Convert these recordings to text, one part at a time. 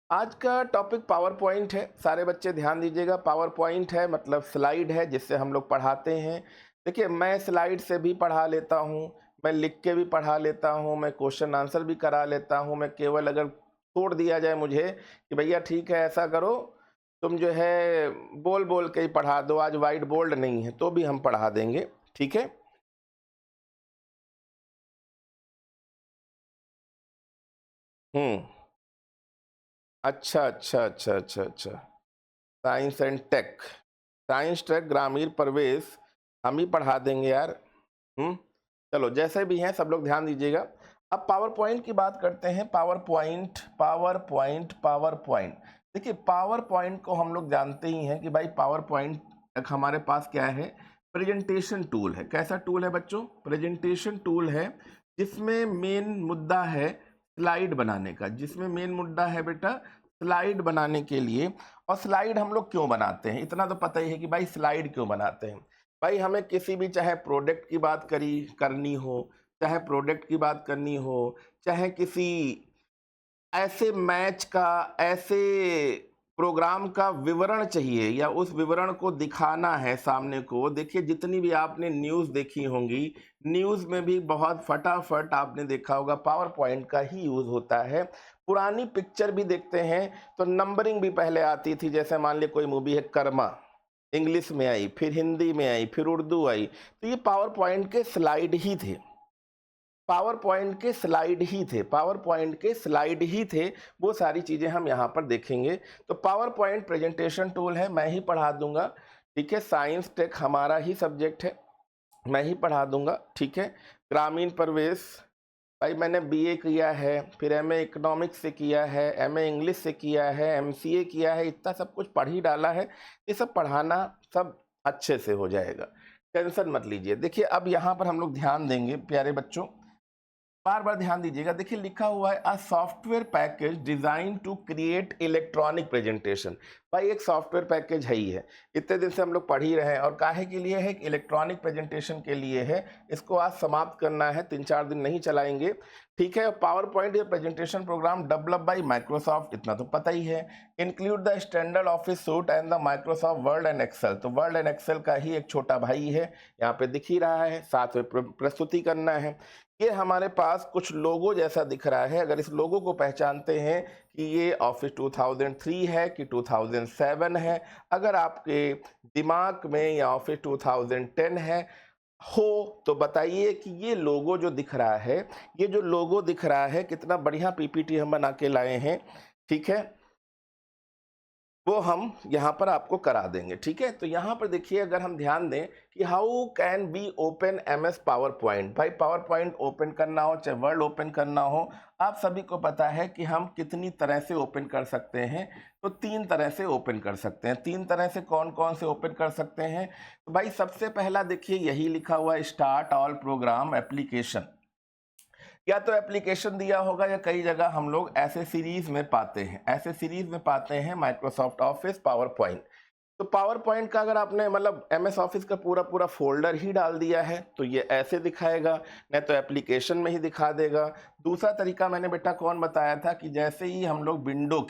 आज का topic power point है। सारे बच्चे ध्यान दीजिएगा, पावर पॉइंट है मतलब स्लाइड है जिससे हम लोग पढ़ाते हैं। देखिए, मैं स्लाइड से भी पढ़ा लेता हूँ, मैं लिख के भी पढ़ा लेता हूँ, मैं क्वेश्चन आंसर भी करा लेता हूँ। मैं केवल अगर छोड़ दिया जाए मुझे कि भैया ठीक है ऐसा करो, तुम जो है बोल बोल के ही पढ़ा दो, आज वाइट बोर्ड नहीं है, तो भी हम पढ़ा देंगे। ठीक है। हम्म। अच्छा अच्छा अच्छा अच्छा अच्छा। Science and tech, science tech ग्रामीण प्रवेश हम ही पढ़ा देंगे यार। हम्म। चलो जैसे भी हैं सब लोग ध्यान दीजिएगा। अब पावर पॉइंट की बात करते हैं। Power point power point power point. देखिए, पावर पॉइंट को हम लोग जानते ही हैं कि भाई पावर पॉइंट एक हमारे पास क्या है, प्रेजेंटेशन टूल है। कैसा टूल है बच्चों? प्रेजेंटेशन टूल है, जिसमें मेन मुद्दा है स्लाइड बनाने का। जिसमें मेन मुद्दा है बेटा स्लाइड बनाने के लिए। और स्लाइड हम लोग क्यों बनाते हैं, इतना तो पता ही है कि भाई स्लाइड क्यों बनाते हैं। भाई हमें किसी भी, चाहे प्रोडक्ट की बात करनी हो, चाहे प्रोडक्ट की बात करनी हो, चाहे किसी ऐसे मैच का, ऐसे प्रोग्राम का विवरण चाहिए या उस विवरण को दिखाना है सामने को। देखिए, जितनी भी आपने न्यूज़ देखी होंगी, न्यूज़ में भी बहुत फटाफट आपने देखा होगा पावर पॉइंट का ही यूज़ होता है। पुरानी पिक्चर भी देखते हैं तो नंबरिंग भी पहले आती थी। जैसे मान ली कोई मूवी है कर्मा, इंग्लिश में आई, फिर हिंदी में आई, फिर उर्दू आई, तो ये पावर पॉइंट के स्लाइड ही थे। पावर पॉइंट के स्लाइड ही थे, पावर पॉइंट के स्लाइड ही थे। वो सारी चीज़ें हम यहाँ पर देखेंगे। तो पावर पॉइंट प्रेजेंटेशन टूल है, मैं ही पढ़ा दूंगा। ठीक है, साइंस टेक हमारा ही सब्जेक्ट है, मैं ही पढ़ा दूंगा। ठीक है। ग्रामीण प्रवेश, भाई मैंने बीए किया है, फिर एमए इकोनॉमिक्स से किया है, एमए इंग्लिश से किया है, एमसीए किया है, इतना सब कुछ पढ़ ही डाला है। ये सब पढ़ाना सब अच्छे से हो जाएगा, टेंशन मत लीजिए। देखिए, अब यहाँ पर हम लोग ध्यान देंगे प्यारे बच्चों, बार बार ध्यान दीजिएगा। देखिए लिखा हुआ है a software package design to create electronic presentation. भाई एक सॉफ्टवेयर पैकेज है ही है, इतने दिन से हम लोग पढ़ ही रहे हैं। और काहे के लिए है? इलेक्ट्रॉनिक प्रेजेंटेशन के लिए है। इसको आज समाप्त करना है, 3-4 दिन नहीं चलाएंगे। ठीक है। पावर पॉइंट ये presentation program develop by Microsoft, इतना तो पता ही है। Include the standard office suite and the Microsoft Word and Excel, तो वर्ड एंड एक्सेल का ही एक छोटा भाई है, यहाँ पे दिख ही रहा है। साथ में प्रस्तुति करना है। ये हमारे पास कुछ लोगो जैसा दिख रहा है। अगर इस लोगो को पहचानते हैं कि ये ऑफिस 2003 है कि 2007 है, अगर आपके दिमाग में या ऑफिस 2010 है हो, तो बताइए कि ये लोगो जो दिख रहा है, ये जो लोगो दिख रहा है, कितना बढ़िया पीपीटी हम बना के लाए हैं। ठीक है, वो हम यहाँ पर आपको करा देंगे। ठीक है। तो यहाँ पर देखिए, अगर हम ध्यान दें कि how can be open MS power point. भाई पावर पॉइंट ओपन करना हो, चाहे वर्ड ओपन करना हो, आप सभी को पता है कि हम कितनी तरह से ओपन कर सकते हैं। तो 3 तरह से ओपन कर सकते हैं। 3 तरह से कौन कौन से ओपन कर सकते हैं? तो भाई सबसे पहला देखिए, यही लिखा हुआ है स्टार्ट ऑल प्रोग्राम एप्लीकेशन। या तो एप्लीकेशन दिया होगा, या कई जगह हम लोग ऐसे सीरीज में पाते हैं, ऐसे सीरीज में पाते हैं माइक्रोसॉफ्ट ऑफिस पावर पॉइंट। तो पावर पॉइंट का अगर आपने मतलब एमएस ऑफिस का पूरा पूरा फोल्डर ही डाल दिया है तो ये ऐसे दिखाएगा, नहीं तो एप्लीकेशन में ही दिखा देगा। दूसरा तरीका मैंने बेटा कौन बताया था कि जैसे ही हम लोग विंडो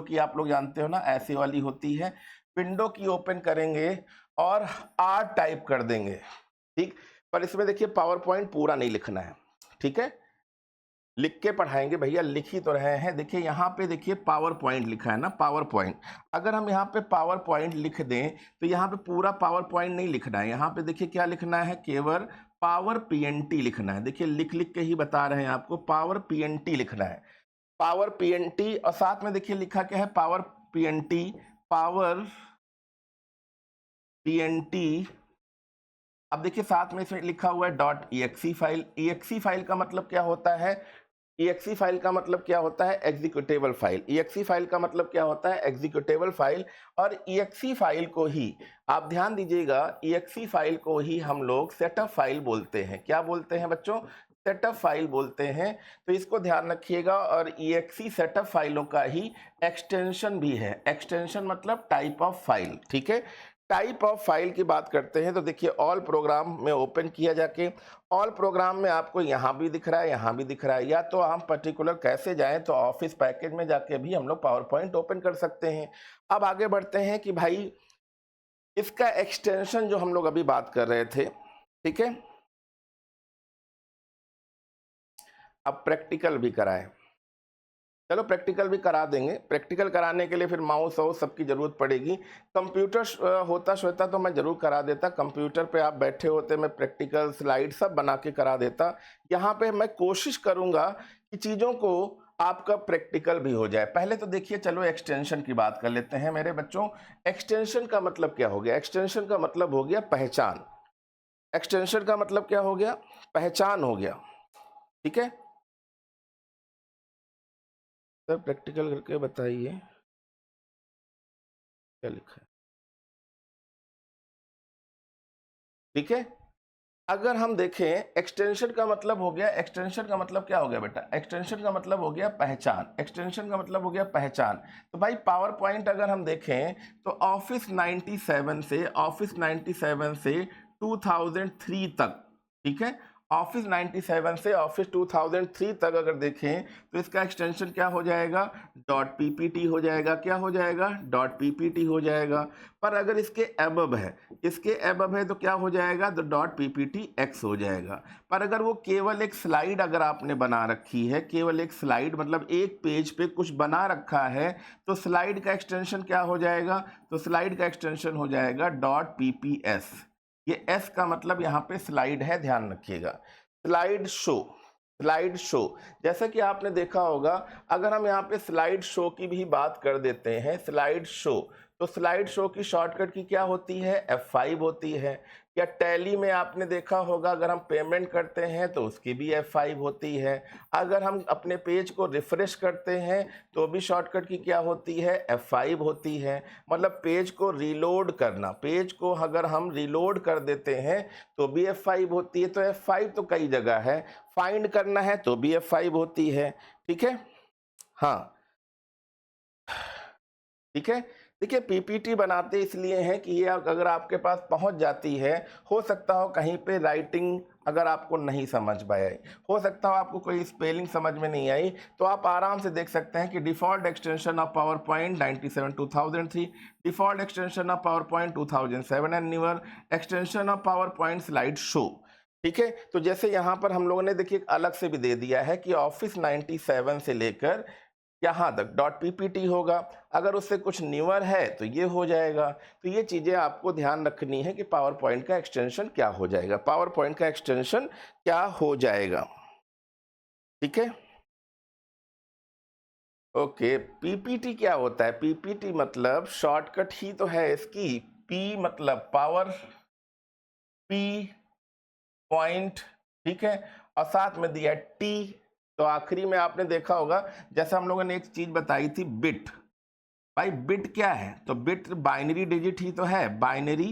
की आप लोग जानते हो ना, ऐसी वाली होती है, विंडो की ओपन करेंगे और आर टाइप कर देंगे। ठीक। पर इसमें देखिए पावर पॉइंट पूरा नहीं लिखना है। ठीक है, लिख के पढ़ाएंगे भैया, लिख ही तो रहे हैं। देखिए यहाँ पे देखिए पावर पॉइंट लिखा है ना, पावर पॉइंट। अगर हम यहाँ पे पावर पॉइंट लिख दें तो यहाँ पे पूरा पावर पॉइंट नहीं लिखना है। यहाँ पे देखिए क्या लिखना है, केवल पावर पीएनटी लिखना है। देखिए लिख लिख के ही बता रहे हैं आपको, पावर पीएनटी लिखना है, पावर पीएनटी। और साथ में देखिए लिखा क्या है, पावर पीएनटी, पावर पीएनटी। अब देखिए साथ में इसमें लिखा हुआ है dot EXE file. EXE file का मतलब क्या होता है? EXE फाइल का मतलब क्या होता है? Executable file. EXE फाइल का मतलब क्या होता है? Executable file. और EXE फाइल को ही आप ध्यान दीजिएगा, EXE फाइल को ही हम लोग सेटअप फाइल बोलते हैं। क्या बोलते हैं बच्चों? सेटअप फाइल बोलते हैं। तो इसको ध्यान रखिएगा। और EXE सेटअप फाइलों का ही एक्सटेंशन भी है। एक्सटेंशन मतलब टाइप ऑफ फाइल। ठीक है, टाइप ऑफ फाइल की बात करते हैं तो देखिए ऑल प्रोग्राम में ओपन किया जाके ऑल प्रोग्राम में आपको यहाँ भी दिख रहा है, यहाँ भी दिख रहा है, या तो हम पर्टिकुलर कैसे जाएं तो ऑफिस पैकेज में जाके भी हम लोग पावर पॉइंट ओपन कर सकते हैं। अब आगे बढ़ते हैं कि भाई इसका एक्सटेंशन जो हम लोग अभी बात कर रहे थे, ठीक है, अब प्रैक्टिकल भी कराएं। चलो प्रैक्टिकल भी करा देंगे। प्रैक्टिकल कराने के लिए फिर माउस वाउस सबकी ज़रूरत पड़ेगी। कंप्यूटर होता श्वेता तो मैं ज़रूर करा देता, कंप्यूटर पे आप बैठे होते, मैं प्रैक्टिकल स्लाइड सब बना के करा देता। यहाँ पे मैं कोशिश करूँगा कि चीज़ों को आपका प्रैक्टिकल भी हो जाए। पहले तो देखिए, चलो एक्सटेंशन की बात कर लेते हैं मेरे बच्चों। एक्सटेंशन का मतलब क्या हो गया? एक्सटेंशन का मतलब हो गया पहचान। एक्सटेंशन का मतलब क्या हो गया? पहचान हो गया, ठीक है। सर प्रैक्टिकल करके बताइए क्या लिखा है, ठीक है। अगर हम देखें एक्सटेंशन का मतलब हो गया, एक्सटेंशन का मतलब क्या हो गया बेटा? एक्सटेंशन का मतलब हो गया पहचान। एक्सटेंशन का मतलब हो गया पहचान। तो भाई पावर पॉइंट अगर हम देखें तो ऑफिस 97 से 2003 तक, ठीक है, ऑफिस 97 से ऑफिस 2003 तक अगर देखें तो इसका एक्सटेंशन क्या हो जाएगा? डॉट पीपीटी हो जाएगा। क्या हो जाएगा? डॉट पीपीटी हो जाएगा। पर अगर इसके एबव है, इसके एबव है तो क्या हो जाएगा? तो डॉट पीपीटी एक्स हो जाएगा। पर अगर वो केवल एक स्लाइड अगर आपने बना रखी है, केवल एक स्लाइड मतलब एक पेज पे कुछ बना रखा है, तो स्लाइड का एक्सटेंशन क्या हो जाएगा? तो स्लाइड का एक्सटेंशन हो जाएगा डॉट पीपीएस। ये एस का मतलब यहाँ पे स्लाइड है, ध्यान रखिएगा। Slide show, slide show. जैसा कि आपने देखा होगा, अगर हम यहाँ पे स्लाइड शो की भी बात कर देते हैं, स्लाइड शो, तो स्लाइड शो की शॉर्टकट की क्या होती है? F5 होती है। या टैली में आपने देखा होगा, अगर हम पेमेंट करते हैं तो उसकी भी F5 होती है। अगर हम अपने पेज को रिफ्रेश करते हैं तो भी शॉर्टकट की क्या होती है? F5 होती है। मतलब पेज को रीलोड करना, पेज को अगर हम रीलोड कर देते हैं तो भी F5 होती है। तो F5 तो कई जगह है, फाइंड करना है तो भी F5 होती है, ठीक है। हाँ, ठीक है। देखिए पीपीटी बनाते इसलिए हैं कि ये अगर आपके पास पहुंच जाती है, हो सकता हो कहीं पे राइटिंग अगर आपको नहीं समझ पाए, हो सकता हो आपको कोई स्पेलिंग समझ में नहीं आई, तो आप आराम से देख सकते हैं कि default extension of power point 97 2003, default extension of power point 2007 and newer extension of power point slide show, ठीक है। तो जैसे यहाँ पर हम लोगों ने देखिए अलग से भी दे दिया है कि ऑफिस 97 से लेकर यहाँ तक डॉट पीपीटी होगा। अगर उससे कुछ न्यूअर है तो ये हो जाएगा। तो ये चीज़ें आपको ध्यान रखनी है कि पावर पॉइंट का एक्सटेंशन क्या हो जाएगा, पावर पॉइंट का एक्सटेंशन क्या हो जाएगा, ठीक है। ओके, पीपीटी क्या होता है? पीपीटी मतलब शॉर्टकट ही तो है इसकी। पी मतलब पावर, पी पॉइंट, ठीक है, और साथ में दिया टी। तो आखिरी में आपने देखा होगा, जैसे हम लोगों ने एक चीज बताई थी, बिट। भाई बिट क्या है? तो बिट बाइनरी डिजिट ही तो है, बाइनरी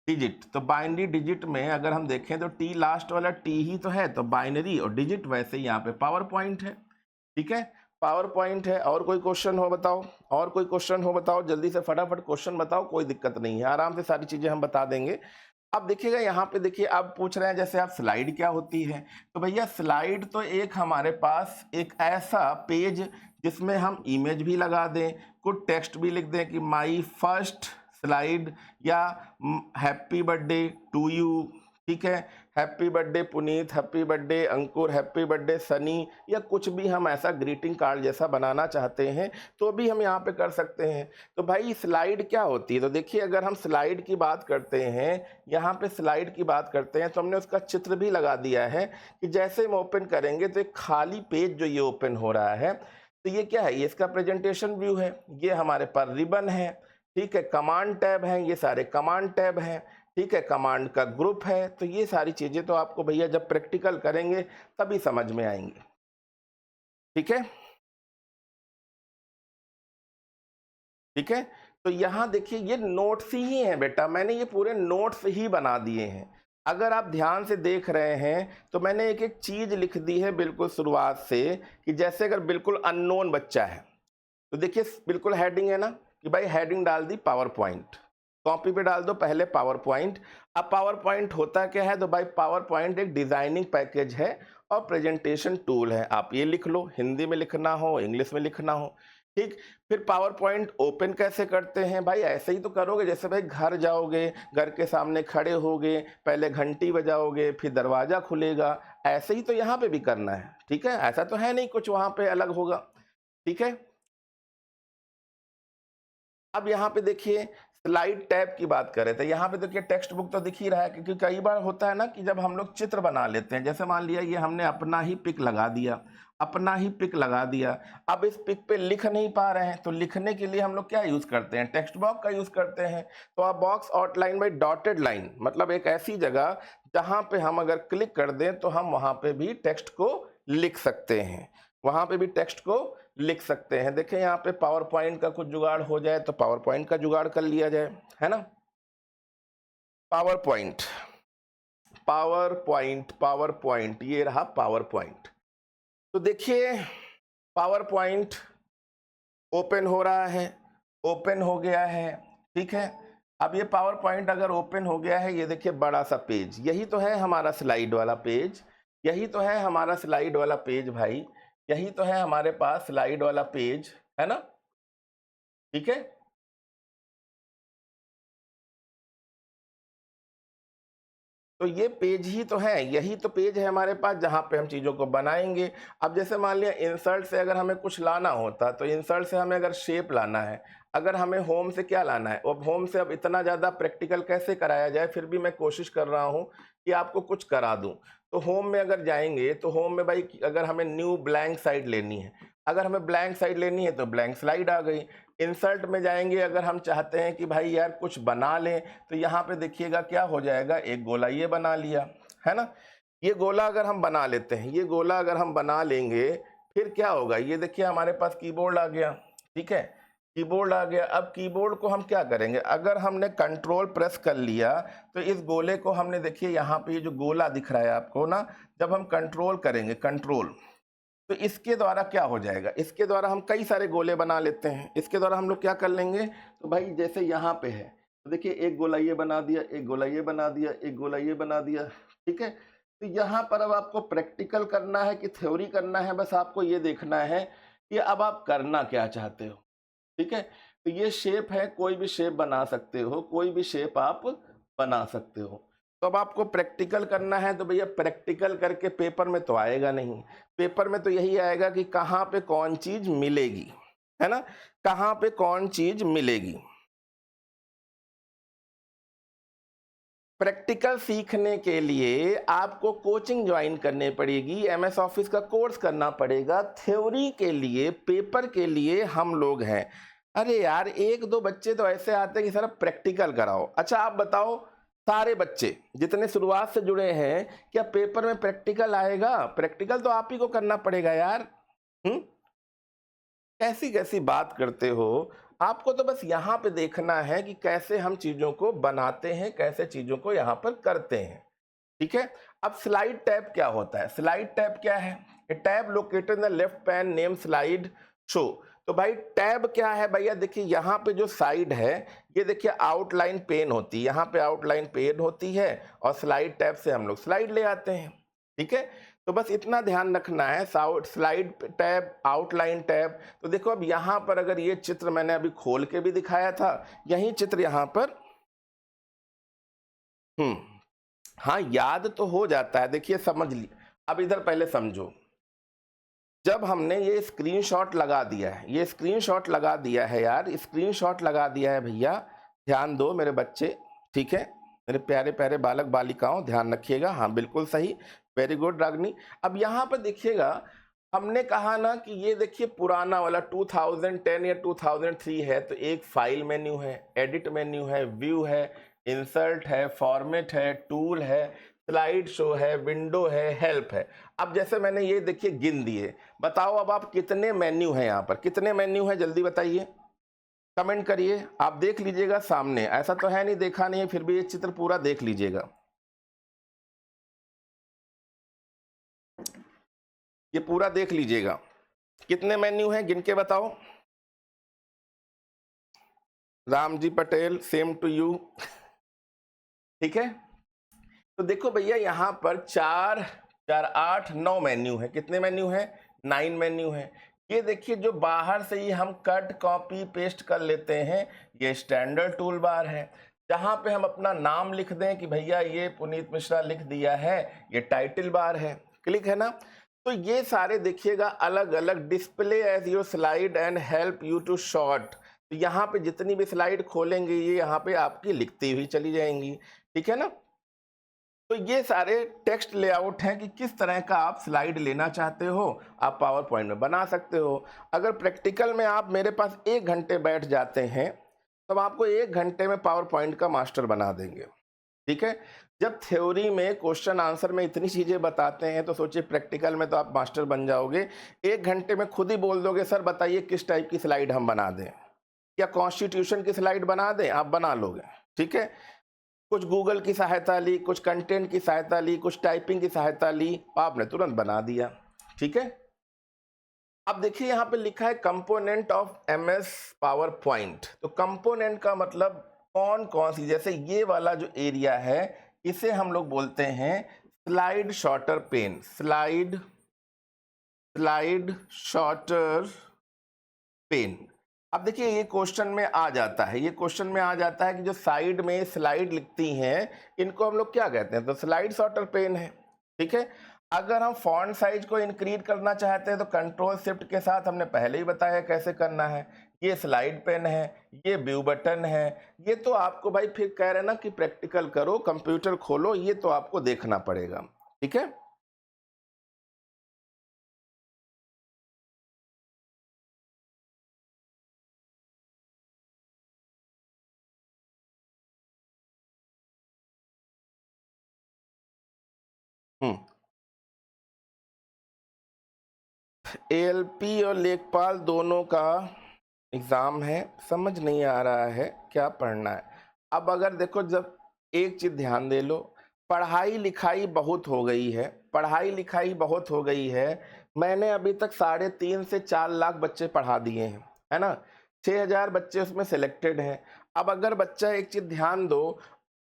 डिजिट। तो बाइनरी डिजिट में अगर हम देखें तो टी लास्ट वाला टी ही तो है, तो बाइनरी और डिजिट, वैसे ही यहाँ पे पावर पॉइंट है, ठीक है, पावर पॉइंट है। और कोई क्वेश्चन हो बताओ, और कोई क्वेश्चन हो बताओ, जल्दी से फटाफट क्वेश्चन बताओ, कोई दिक्कत नहीं है, आराम से सारी चीजें हम बता देंगे। अब देखिएगा यहाँ पे, देखिए अब पूछ रहे हैं जैसे आप स्लाइड क्या होती है, तो भैया स्लाइड तो एक हमारे पास एक ऐसा पेज जिसमें हम इमेज भी लगा दें, कुछ टेक्स्ट भी लिख दें कि माई फर्स्ट स्लाइड, या हैप्पी बर्थडे टू यू, ठीक है, happy birthday Puneet, happy birthday Ankur, happy birthday Sunny, या कुछ भी हम ऐसा ग्रीटिंग कार्ड जैसा बनाना चाहते हैं तो भी हम यहाँ पे कर सकते हैं। तो भाई स्लाइड क्या होती है? तो देखिए अगर हम स्लाइड की बात करते हैं, यहाँ पे स्लाइड की बात करते हैं, तो हमने उसका चित्र भी लगा दिया है कि जैसे हम ओपन करेंगे तो एक खाली पेज जो ये ओपन हो रहा है, तो ये क्या है? ये इसका प्रेजेंटेशन व्यू है, ये हमारे पास रिबन है, ठीक है, कमांड टैब है, ये सारे कमांड टैब हैं, ठीक है, कमांड का ग्रुप है। तो ये सारी चीजें तो आपको भैया जब प्रैक्टिकल करेंगे तभी समझ में आएंगे, ठीक है, ठीक है। तो यहाँ देखिए ये नोट्स ही हैं बेटा, मैंने ये पूरे नोट्स ही बना दिए हैं। अगर आप ध्यान से देख रहे हैं तो मैंने एक एक चीज लिख दी है बिल्कुल शुरुआत से, कि जैसे अगर बिल्कुल अननोन बच्चा है तो देखिए बिल्कुल हेडिंग है ना, कि भाई हेडिंग डाल दी पावर पॉइंट, कॉपी पे डाल दो पहले पावर पॉइंट। अब पावर पॉइंट होता क्या है, तो भाई पावर पॉइंट एक डिजाइनिंग पैकेज है और प्रेजेंटेशन टूल है। आप ये लिख लो, हिंदी में लिखना हो इंग्लिश में लिखना हो, ठीक। फिर पावर पॉइंट ओपन कैसे करते हैं भाई, ऐसे ही तो करोगे जैसे भाई घर जाओगे, घर के सामने खड़े होगे, पहले घंटी बजाओगे फिर दरवाजा खुलेगा, ऐसे ही तो यहाँ पे भी करना है, ठीक है। ऐसा तो है नहीं कुछ वहां पे अलग होगा, ठीक है। अब यहाँ पे देखिए स्लाइड टैब की बात करें तो यहाँ पे देखिए टेक्स्ट बुक तो दिख ही रहा है, क्योंकि कई बार होता है ना कि जब हम लोग चित्र बना लेते हैं, जैसे मान लिया ये हमने अपना ही पिक लगा दिया, अपना ही पिक लगा दिया। अब इस पिक पे लिख नहीं पा रहे हैं, तो लिखने के लिए हम लोग क्या यूज करते हैं, टेक्स्ट बॉक्स का यूज करते हैं। तो आप box outline by dotted line, मतलब एक ऐसी जगह जहां पे हम अगर क्लिक कर दें तो हम वहां पे भी टेक्स्ट को लिख सकते हैं, वहां पे भी टेक्स्ट को लिख सकते हैं। देखें यहाँ पे पावर पॉइंट का कुछ जुगाड़ हो जाए तो पावर पॉइंट का जुगाड़ कर लिया जाए, है ना। Power point, power point, power point, ये रहा पावर पॉइंट। तो देखिए पावर पॉइंट ओपन हो रहा है, ओपन हो गया है, ठीक है। अब ये पावर पॉइंट अगर ओपन हो गया है, ये देखिए बड़ा सा पेज, यही तो है हमारा स्लाइड वाला पेज, यही तो है हमारा स्लाइड वाला पेज भाई, यही तो है हमारे पास स्लाइड वाला पेज, है ना, ठीक है। तो ये पेज ही तो है, यही तो पेज है हमारे पास जहां पे हम चीजों को बनाएंगे। अब जैसे मान लिया इंसर्ट से अगर हमें कुछ लाना होता, तो इंसर्ट से हमें अगर शेप लाना है, अगर हमें होम से क्या लाना है, अब होम से अब इतना ज्यादा प्रैक्टिकल कैसे कराया जाए, फिर भी मैं कोशिश कर रहा हूं कि आपको कुछ करा दूं। तो होम में अगर जाएंगे तो होम में भाई अगर हमें न्यू ब्लैंक साइड लेनी है, अगर हमें ब्लैंक साइड लेनी है तो ब्लैंक स्लाइड आ गई। इंसर्ट में जाएंगे, अगर हम चाहते हैं कि भाई यार कुछ बना लें, तो यहाँ पे देखिएगा क्या हो जाएगा, एक गोला ये बना लिया, है ना। ये गोला अगर हम बना लेते हैं, ये गोला अगर हम बना लेंगे, फिर क्या होगा, ये देखिए हमारे पास कीबोर्ड आ गया, ठीक है, कीबोर्ड आ गया। अब कीबोर्ड को हम क्या करेंगे, अगर हमने कंट्रोल प्रेस कर लिया तो इस गोले को हमने देखिए यहाँ पे ये जो गोला दिख रहा है आपको ना, जब हम कंट्रोल करेंगे कंट्रोल, तो इसके द्वारा क्या हो जाएगा, इसके द्वारा हम कई सारे गोले बना लेते हैं। इसके द्वारा हम लोग क्या कर लेंगे, तो भाई जैसे यहाँ पे है, तो देखिए एक गोला ये बना दिया, एक गोला ये बना दिया, एक गोला ये बना दिया, ठीक है। तो यहाँ पर अब आपको प्रैक्टिकल करना है कि थ्योरी करना है, बस आपको ये देखना है कि अब आप करना क्या चाहते हो, ठीक है। तो ये शेप है, कोई भी शेप बना सकते हो, कोई भी शेप आप बना सकते हो। तो अब आपको प्रैक्टिकल करना है, तो भैया प्रैक्टिकल करके पेपर में तो आएगा नहीं, पेपर में तो यही आएगा कि कहाँ पे कौन चीज मिलेगी, है ना, कहाँ पे कौन चीज मिलेगी। प्रैक्टिकल सीखने के लिए आपको कोचिंग ज्वाइन करनी पड़ेगी, एमएस ऑफिस का कोर्स करना पड़ेगा। थ्योरी के लिए पेपर के लिए हम लोग हैं। अरे यार एक दो बच्चे तो ऐसे आते हैं कि सर प्रैक्टिकल कराओ। अच्छा आप बताओ, सारे बच्चे जितने शुरुआत से जुड़े हैं, क्या पेपर में प्रैक्टिकल आएगा, प्रैक्टिकल तो आप ही को करना पड़ेगा यार। हम्म, कैसी कैसी बात करते हो। आपको तो बस यहाँ पे देखना है कि कैसे हम चीजों को बनाते हैं, कैसे चीजों को यहाँ पर करते हैं, ठीक है। अब स्लाइड टैब क्या होता है, स्लाइड टैब क्या है, a tab located in the left pane name slide show. तो भाई टैब क्या है भैया, देखिए यहाँ पे जो साइड है, ये देखिए आउटलाइन पेन होती है, यहाँ पे आउटलाइन पेन होती है, और स्लाइड टैब से हम लोग स्लाइड ले आते हैं, ठीक है। तो बस इतना ध्यान रखना है, स्लाइड टैब, आउटलाइन टैब। तो देखो अब यहाँ पर अगर ये चित्र मैंने अभी खोल के भी दिखाया था, यही चित्र यहाँ पर, हाँ याद तो हो जाता है, देखिए समझ ली। अब इधर पहले समझो, जब हमने ये स्क्रीनशॉट लगा दिया है, ये स्क्रीनशॉट लगा दिया है यार, स्क्रीनशॉट लगा दिया है भैया, ध्यान दो मेरे बच्चे, ठीक है, मेरे प्यारे प्यारे बालक बालिकाओं ध्यान रखिएगा, हाँ बिल्कुल सही, वेरी गुड रागनी। अब यहाँ पर देखिएगा, हमने कहा ना कि ये देखिए पुराना वाला 2010 या 2003 है, तो एक फाइल मेन्यू है, एडिट मेन्यू है, व्यू है, इंसर्ट है, फॉर्मेट है, टूल है, स्लाइड शो है, विंडो है, हेल्प है। अब जैसे मैंने ये देखिए गिन दिए, बताओ अब आप कितने मेन्यू हैं, यहाँ पर कितने मेन्यू हैं, जल्दी बताइए, कमेंट करिए। आप देख लीजिएगा सामने, ऐसा तो है नहीं देखा नहीं है, फिर भी ये चित्र पूरा देख लीजिएगा, ये पूरा देख लीजिएगा, कितने मेन्यू हैं गिन के बताओ। Ram ji Patel, same to you. ठीक है, तो देखो भैया यहाँ पर 4 4 8 9 मेन्यू है। कितने मेन्यू है? 9 मेन्यू है। ये देखिए जो बाहर से ही हम कट कॉपी पेस्ट कर लेते हैं, ये स्टैंडर्ड टूल बार है, जहां पे हम अपना नाम लिख दें कि भैया ये पुनीत मिश्रा लिख दिया है, ये टाइटल बार है, क्लिक है ना। तो ये सारे देखिएगा अलग अलग, display as your slide and help you to sort. तो यहाँ पे जितनी भी स्लाइड खोलेंगे ये यहाँ पे आपकी लिखती हुई चली जाएंगी, ठीक है ना। तो ये सारे टेक्स्ट लेआउट हैं कि किस तरह का आप स्लाइड लेना चाहते हो, आप पावर पॉइंट में बना सकते हो। अगर प्रैक्टिकल में आप मेरे पास 1 घंटे बैठ जाते हैं तब आपको 1 घंटे में पावर पॉइंट का मास्टर बना देंगे, ठीक है। जब थ्योरी में क्वेश्चन आंसर में इतनी चीजें बताते हैं तो सोचिए प्रैक्टिकल में तो आप मास्टर बन जाओगे। 1 घंटे में खुद ही बोल दोगे सर बताइए किस टाइप की स्लाइड हम बना दें, या कॉन्स्टिट्यूशन की स्लाइड बना दें, आप बना लोगे, ठीक है। कुछ गूगल की सहायता ली, कुछ कंटेंट की सहायता ली, कुछ टाइपिंग की सहायता ली, आपने तुरंत बना दिया, ठीक है। अब देखिए यहाँ पे लिखा है component of MS power point. तो कंपोनेंट का मतलब कौन कौन सी, जैसे ये वाला जो एरिया है इसे हम लोग बोलते हैं slide sorter pane, slide sorter pane. अब देखिए ये क्वेश्चन में आ जाता है, ये क्वेश्चन में आ जाता है कि जो साइड में स्लाइड लिखती हैं इनको हम लोग क्या कहते हैं, तो स्लाइड सॉर्टर पेन है, ठीक है। अगर हम फॉन्ट साइज को इंक्रीज करना चाहते हैं तो कंट्रोल शिफ्ट के साथ, हमने पहले ही बताया कैसे करना है। ये स्लाइड पेन है, ये व्यू बटन है, ये तो आपको भाई फिर कह रहे ना कि प्रैक्टिकल करो, कंप्यूटर खोलो, ये तो आपको देखना पड़ेगा, ठीक है। हम्म, एएलपी और लेखपाल दोनों का एग्ज़ाम है, समझ नहीं आ रहा है क्या पढ़ना है। अब अगर देखो, जब एक चीज़ ध्यान दे लो, पढ़ाई लिखाई बहुत हो गई है, पढ़ाई लिखाई बहुत हो गई है। मैंने अभी तक 3.5 से 4 लाख बच्चे पढ़ा दिए हैं, है ना। 6,000 बच्चे उसमें सिलेक्टेड हैं। अब अगर बच्चा, एक चीज़ ध्यान दो,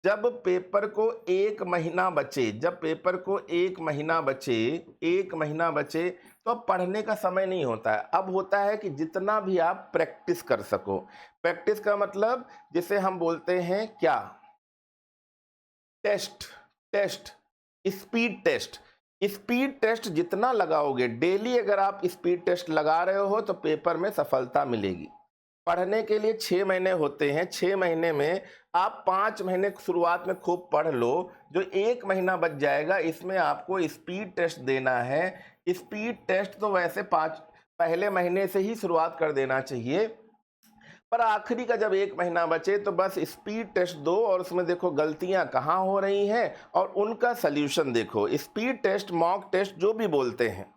जब पेपर को 1 महीना बचे, जब पेपर को 1 महीना बचे, 1 महीना बचे, तो अब पढ़ने का समय नहीं होता है। अब होता है कि जितना भी आप प्रैक्टिस कर सको। प्रैक्टिस का मतलब जिसे हम बोलते हैं क्या, test, test, speed test. Speed test जितना लगाओगे डेली, अगर आप स्पीड टेस्ट लगा रहे हो तो पेपर में सफलता मिलेगी। पढ़ने के लिए 6 महीने होते हैं, 6 महीने में आप 5 महीने शुरुआत में खूब पढ़ लो, जो 1 महीना बच जाएगा इसमें आपको स्पीड टेस्ट देना है। स्पीड टेस्ट तो वैसे पहले महीने से ही शुरुआत कर देना चाहिए, पर आखिरी का जब 1 महीना बचे तो बस स्पीड टेस्ट दो और उसमें देखो गलतियां कहाँ हो रही हैं और उनका सल्यूशन देखो। स्पीड टेस्ट, मॉक टेस्ट जो भी बोलते हैं,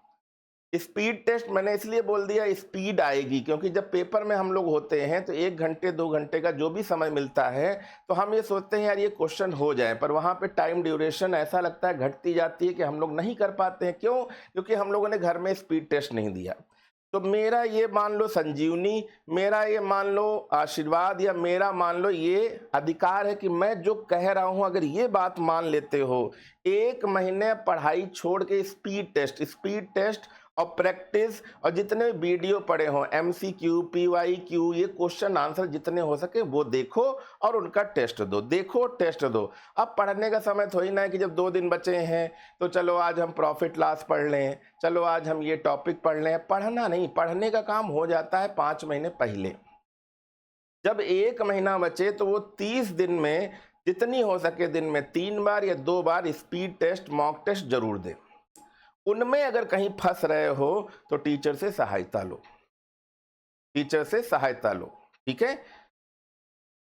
स्पीड टेस्ट मैंने इसलिए बोल दिया, स्पीड आएगी क्योंकि जब पेपर में हम लोग होते हैं तो 1 घंटे 2 घंटे का जो भी समय मिलता है तो हम ये सोचते हैं यार ये क्वेश्चन हो जाए, पर वहाँ पे टाइम ड्यूरेशन ऐसा लगता है घटती जाती है कि हम लोग नहीं कर पाते हैं। क्यों? क्योंकि हम लोगों ने घर में स्पीड टेस्ट नहीं दिया। तो मेरा ये मान लो संजीवनी, मेरा ये मान लो आशीर्वाद, या मेरा मान लो ये अधिकार है कि मैं जो कह रहा हूं अगर ये बात मान लेते हो, 1 महीने पढ़ाई छोड़ के स्पीड टेस्ट और प्रैक्टिस, और जितने वीडियो पड़े हों, MCQ, PYQ, ये क्वेश्चन आंसर जितने हो सके वो देखो और उनका टेस्ट दो, देखो टेस्ट दो। अब पढ़ने का समय थोड़ी ना है कि जब 2 दिन बचे हैं तो चलो आज हम प्रॉफिट लॉस पढ़ लें, चलो आज हम ये टॉपिक पढ़ लें। पढ़ना नहीं, पढ़ने का काम हो जाता है 5 महीने पहले। जब 1 महीना बचे तो वो 30 दिन में जितनी हो सके दिन में 3 बार या 2 बार स्पीड टेस्ट, मॉक टेस्ट जरूर दें। उनमें अगर कहीं फंस रहे हो तो टीचर से सहायता लो, टीचर से सहायता लो, ठीक है।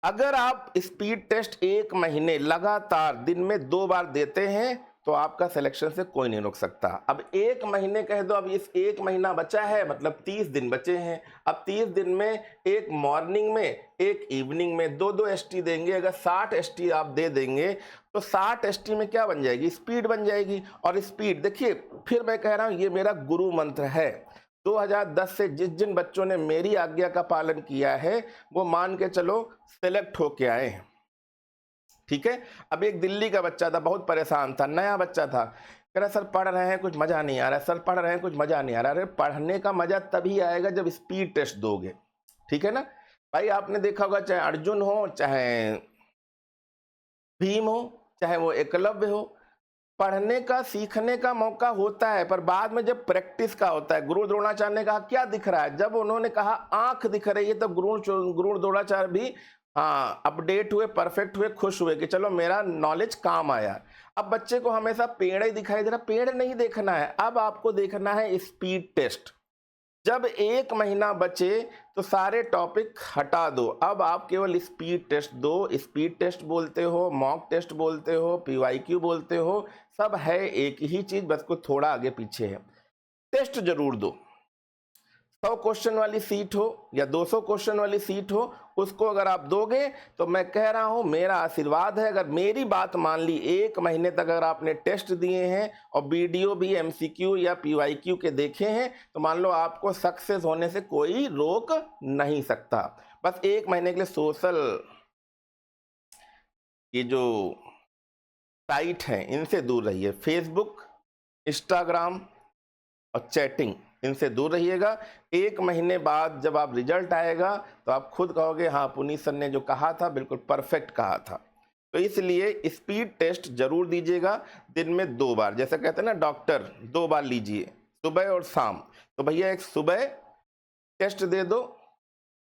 अगर आप स्पीड टेस्ट 1 महीने लगातार दिन में 2 बार देते हैं तो आपका सिलेक्शन से कोई नहीं रोक सकता। अब 1 महीने कह दो, अब इस 1 महीना बचा है मतलब 30 दिन बचे हैं। अब 30 दिन में एक मॉर्निंग में, एक इवनिंग में 2-2 ST देंगे। अगर 60 ST आप दे देंगे तो 60 ST में क्या बन जाएगी, स्पीड बन जाएगी। और स्पीड देखिए, फिर मैं कह रहा हूं ये मेरा गुरु मंत्र है, 2010 से जिन बच्चों ने मेरी आज्ञा का पालन किया है वो मान के चलो सेलेक्ट होके आए हैं, ठीक है। अब एक दिल्ली का बच्चा था, बहुत परेशान था, नया बच्चा था, कह रहा सर पढ़ रहे हैं कुछ मजा नहीं आ रहा है, सर पढ़ रहे हैं कुछ मजा नहीं आ रहा है। अरे पढ़ने का मजा तभी आएगा जब स्पीड टेस्ट दोगे, ठीक है ना भाई। आपने देखा होगा चाहे अर्जुन हो, चाहे भीम हो, चाहे वो एकलव्य हो, पढ़ने का सीखने का मौका होता है, पर बाद में जब प्रैक्टिस का होता है। गुरु द्रोणाचार्य ने कहा क्या दिख रहा है, जब उन्होंने कहा आंख दिख रही है, तब गुरु द्रोणाचार्य भी हाँ अपडेट हुए, परफेक्ट हुए, खुश हुए कि चलो मेरा नॉलेज काम आया। अब बच्चे को हमेशा पेड़ ही दिखाई दे रहा, पेड़ नहीं देखना है, अब आपको देखना है स्पीड टेस्ट। जब 1 महीना बचे तो सारे टॉपिक हटा दो, अब आप केवल स्पीड टेस्ट दो। स्पीड टेस्ट बोलते हो, मॉक टेस्ट बोलते हो, पीवाईक्यू बोलते हो, सब है एक ही चीज, बस को थोड़ा आगे पीछे है। टेस्ट जरूर दो। 100 क्वेश्चन वाली सीट हो या 200 क्वेश्चन वाली सीट हो, उसको अगर आप दोगे तो मैं कह रहा हूं मेरा आशीर्वाद है। अगर मेरी बात मान ली, 1 महीने तक अगर आपने टेस्ट दिए हैं और वीडियो भी एमसीक्यू या पीवाईक्यू के देखे हैं, तो मान लो आपको सक्सेस होने से कोई रोक नहीं सकता। बस 1 महीने के लिए सोशल ये जो साइट है इनसे दूर रहिए, फेसबुक, इंस्टाग्राम और चैटिंग, इनसे दूर रहिएगा। 1 महीने बाद जब आप रिजल्ट आएगा तो आप खुद कहोगे हाँ पुनीत सर ने जो कहा था बिल्कुल परफेक्ट कहा था। तो इसलिए स्पीड टेस्ट जरूर दीजिएगा, दिन में 2 बार, जैसे कहते हैं ना डॉक्टर 2 बार लीजिए, सुबह और शाम। तो भैया एक सुबह टेस्ट दे दो,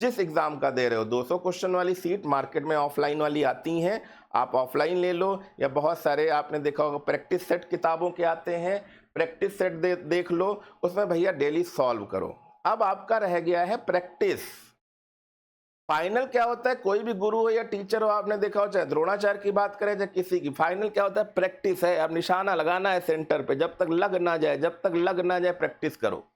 जिस एग्जाम का दे रहे हो। 200 क्वेश्चन वाली सीट मार्केट में ऑफलाइन वाली आती हैं, आप ऑफलाइन ले लो, या बहुत सारे आपने देखा होगा प्रैक्टिस सेट किताबों के आते हैं, प्रैक्टिस सेट देख लो, उसमें भैया डेली सॉल्व करो। अब आपका रह गया है प्रैक्टिस। फाइनल क्या होता है, कोई भी गुरु हो या टीचर हो, आपने देखा हो चाहे द्रोणाचार्य की बात करें चाहे किसी की, फाइनल क्या होता है, प्रैक्टिस है। अब निशाना लगाना है सेंटर पे, जब तक लग ना जाए, जब तक लग ना जाए प्रैक्टिस करो।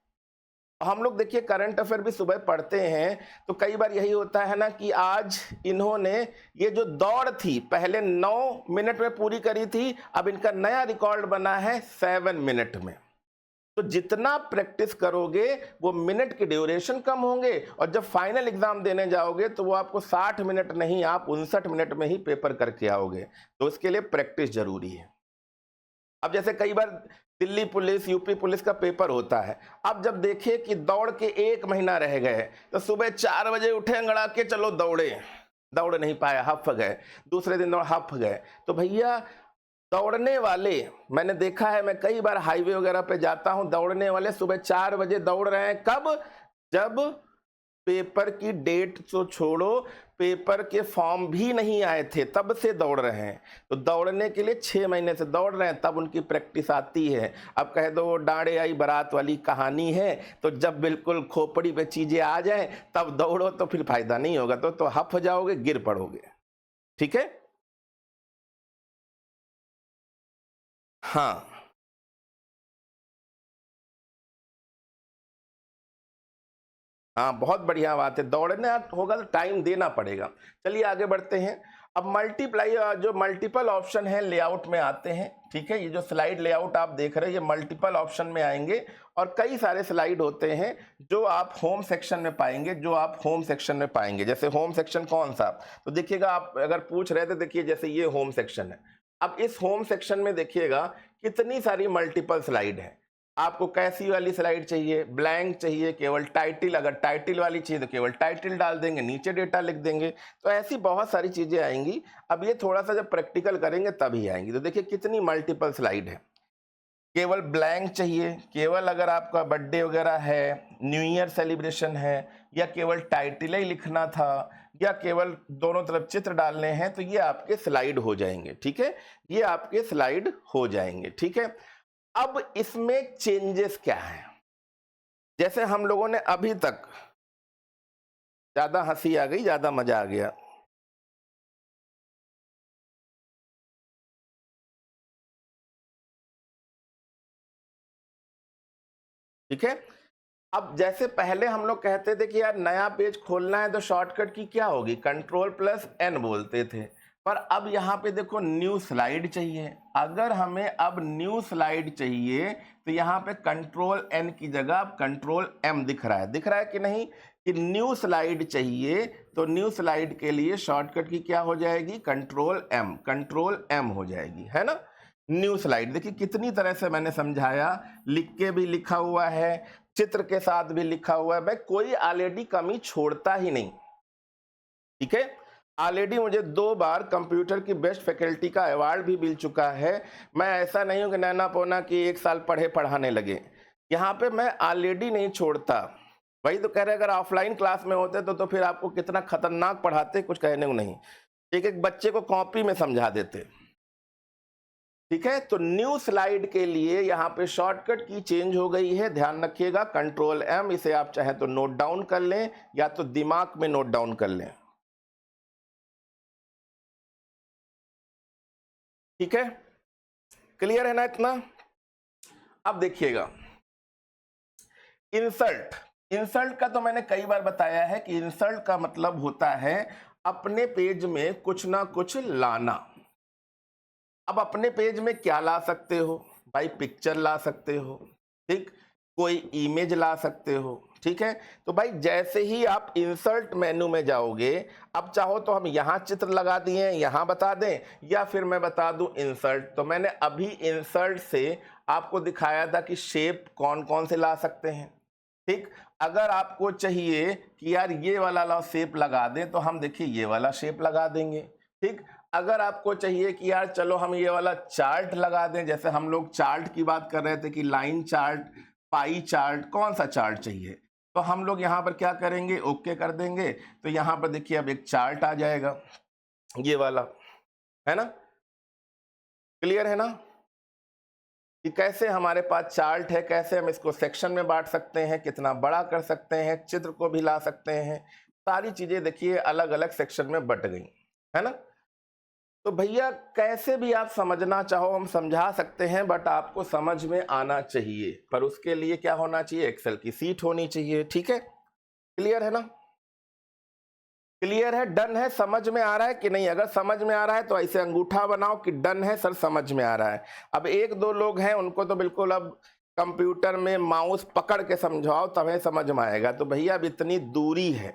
हम लोग देखिए करंट अफेयर भी सुबह पढ़ते हैं, तो कई बार यही होता है ना कि आज इन्होंने ये जो दौड़ थी पहले 9 मिनट में पूरी करी थी, अब इनका नया रिकॉर्ड बना है 7 मिनट में। तो जितना प्रैक्टिस करोगे वो मिनट की ड्यूरेशन कम होंगे, और जब फाइनल एग्जाम देने जाओगे तो वो आपको 60 मिनट नहीं, आप 59 मिनट में ही पेपर करके आओगे। तो उसके लिए प्रैक्टिस जरूरी है। अब जैसे कई बार दिल्ली पुलिस, यूपी पुलिस का पेपर होता है, अब जब देखे कि दौड़ के 1 महीना रह गए तो सुबह 4 बजे उठे अंगड़ा के चलो दौड़े, दौड़ नहीं पाया, हफ गए, दूसरे दिन हफ गए। तो भैया दौड़ने वाले मैंने देखा है, मैं कई बार हाईवे वगैरह पे जाता हूं, दौड़ने वाले सुबह 4 बजे दौड़ रहे हैं। कब? जब पेपर की डेट तो छोड़ो, पेपर के फॉर्म भी नहीं आए थे तब से दौड़ रहे हैं। तो दौड़ने के लिए 6 महीने से दौड़ रहे हैं, तब उनकी प्रैक्टिस आती है। अब कह दो डांडे आई बारात वाली कहानी है, तो जब बिल्कुल खोपड़ी पे चीजें आ जाए तब दौड़ो, तो फिर फायदा नहीं होगा, तो हफ जाओगे, गिर पड़ोगे, ठीक है। हाँ हाँ, बहुत बढ़िया बात है, दौड़ना होगा तो टाइम देना पड़ेगा। चलिए आगे बढ़ते हैं। अब मल्टीप्लाई जो मल्टीपल ऑप्शन है लेआउट में आते हैं, ठीक है। ये जो स्लाइड लेआउट आप देख रहे हैं ये मल्टीपल ऑप्शन में आएंगे, और कई सारे स्लाइड होते हैं जो आप होम सेक्शन में पाएंगे, जैसे होम सेक्शन कौन सा, तो देखिएगा आप अगर पूछ रहे थे, देखिए जैसे ये होम सेक्शन है। अब इस होम सेक्शन में देखिएगा कितनी सारी मल्टीपल स्लाइड है। आपको कैसी वाली स्लाइड चाहिए, ब्लैंक चाहिए, केवल टाइटल, अगर टाइटल वाली चाहिए तो केवल टाइटल डाल देंगे, नीचे डेटा लिख देंगे। तो ऐसी बहुत सारी चीजें आएंगी। अब ये थोड़ा सा जब प्रैक्टिकल करेंगे तभी आएंगी। तो देखिए कितनी मल्टीपल स्लाइड है। केवल ब्लैंक चाहिए, केवल अगर आपका बर्थडे वगैरह है, न्यू ईयर सेलिब्रेशन है, या केवल टाइटल ही लिखना था, या केवल दोनों तरफ चित्र डालने हैं, तो ये आपके स्लाइड हो जाएंगे, ठीक है। ये आपके स्लाइड हो जाएंगे, ठीक है। अब इसमें चेंजेस क्या है, जैसे हम लोगों ने अभी तक, ज्यादा हंसी आ गई, ज्यादा मजा आ गया, ठीक है। अब जैसे पहले हम लोग कहते थे कि यार नया पेज खोलना है तो शॉर्टकट की क्या होगी, Ctrl+N बोलते थे। पर अब यहाँ पे देखो न्यू स्लाइड चाहिए। अगर हमें अब न्यू स्लाइड चाहिए तो यहाँ पे कंट्रोल एन की जगह अब कंट्रोल एम दिख रहा है कि नहीं, कि न्यू स्लाइड चाहिए। तो न्यू स्लाइड के लिए शॉर्टकट की क्या हो जाएगी, कंट्रोल एम हो जाएगी, है ना। न्यू स्लाइड देखिए कितनी तरह से मैंने समझाया, लिख के भी लिखा हुआ है, चित्र के साथ भी लिखा हुआ है, मैं कोई ऑलरेडी कमी छोड़ता ही नहीं। ठीक है, ऑलरेडी मुझे 2 बार कंप्यूटर की बेस्ट फैकल्टी का अवार्ड भी मिल चुका है। मैं ऐसा नहीं हूं कि नैना पोना की 1 साल पढ़े पढ़ाने लगे, यहाँ पे मैं ऑलरेडी नहीं छोड़ता। वही तो कह रहे अगर ऑफलाइन क्लास में होते तो फिर आपको कितना खतरनाक पढ़ाते, कुछ कहने को नहीं, एक एक बच्चे को कॉपी में समझा देते। ठीक है, तो न्यू स्लाइड के लिए यहाँ पे शॉर्टकट की चेंज हो गई है, ध्यान रखिएगा, कंट्रोल एम। इसे आप चाहे तो नोट डाउन कर लें या तो दिमाग में नोट डाउन कर लें। ठीक है, क्लियर है ना इतना। अब देखिएगा इंसल्ट का तो मैंने कई बार बताया है कि इंसल्ट का मतलब होता है अपने पेज में कुछ ना कुछ लाना। अब अपने पेज में क्या ला सकते हो भाई, पिक्चर ला सकते हो, ठीक, कोई इमेज ला सकते हो। ठीक है, तो भाई जैसे ही आप इंसर्ट मेनू में जाओगे, अब चाहो तो हम यहां चित्र लगा दिए, यहां बता दें, या फिर मैं बता दूं इंसर्ट। तो मैंने अभी इंसर्ट से आपको दिखाया था कि शेप कौन कौन से ला सकते हैं। ठीक, अगर आपको चाहिए कि यार ये वाला शेप लगा दें तो हम देखिए ये वाला शेप लगा देंगे। ठीक, अगर आपको चाहिए कि यार चलो हम ये वाला चार्ट लगा दें, जैसे हम लोग चार्ट की बात कर रहे थे कि लाइन चार्ट, पाई चार्ट, कौन सा चार्ट चाहिए, तो हम लोग यहाँ पर क्या करेंगे, ओके कर देंगे। तो यहाँ पर देखिए अब एक चार्ट आ जाएगा, ये वाला, है ना, क्लियर है ना, कि कैसे हमारे पास चार्ट है, कैसे हम इसको सेक्शन में बांट सकते हैं, कितना बड़ा कर सकते हैं, चित्र को भी ला सकते हैं, सारी चीजें देखिए अलग अलग सेक्शन में बट गई, है ना। तो भैया कैसे भी आप समझना चाहो हम समझा सकते हैं, बट आपको समझ में आना चाहिए, पर उसके लिए क्या होना चाहिए, एक्सेल की सीट होनी चाहिए। ठीक है, क्लियर है ना, क्लियर है, डन है, समझ में आ रहा है कि नहीं। अगर समझ में आ रहा है तो ऐसे अंगूठा बनाओ कि डन है सर, समझ में आ रहा है। अब 1-2 लोग हैं उनको तो बिल्कुल अब कंप्यूटर में माउस पकड़ के समझाओ तभी समझ में आएगा। तो भैया अब इतनी दूरी है,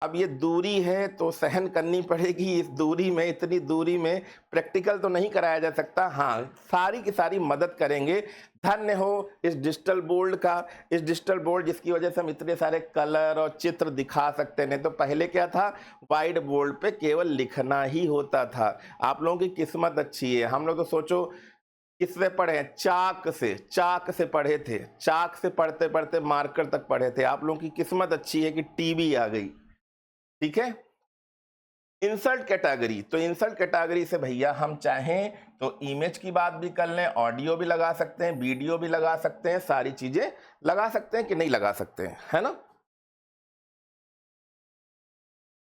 अब ये दूरी है तो सहन करनी पड़ेगी। इस दूरी में, इतनी दूरी में प्रैक्टिकल तो नहीं कराया जा सकता, हाँ सारी की सारी मदद करेंगे। धन्य हो इस डिजिटल बोर्ड का, इस डिजिटल बोर्ड जिसकी वजह से हम इतने सारे कलर और चित्र दिखा सकते हैं। नहीं तो पहले क्या था, वाइट बोर्ड पे केवल लिखना ही होता था। आप लोगों की किस्मत अच्छी है, हम लोग तो सोचो किससे पढ़े हैं, चाक से पढ़े थे, चाक से पढ़ते पढ़ते मार्कर तक पढ़े थे। आप लोगों की किस्मत अच्छी है कि टीवी आ गई। ठीक है, इंसर्ट कैटेगरी, तो इंसर्ट कैटेगरी से भैया हम चाहें तो इमेज की बात भी कर लें, ऑडियो भी लगा सकते हैं, वीडियो भी लगा सकते हैं, सारी चीजें लगा सकते हैं कि नहीं लगा सकते हैं, है ना।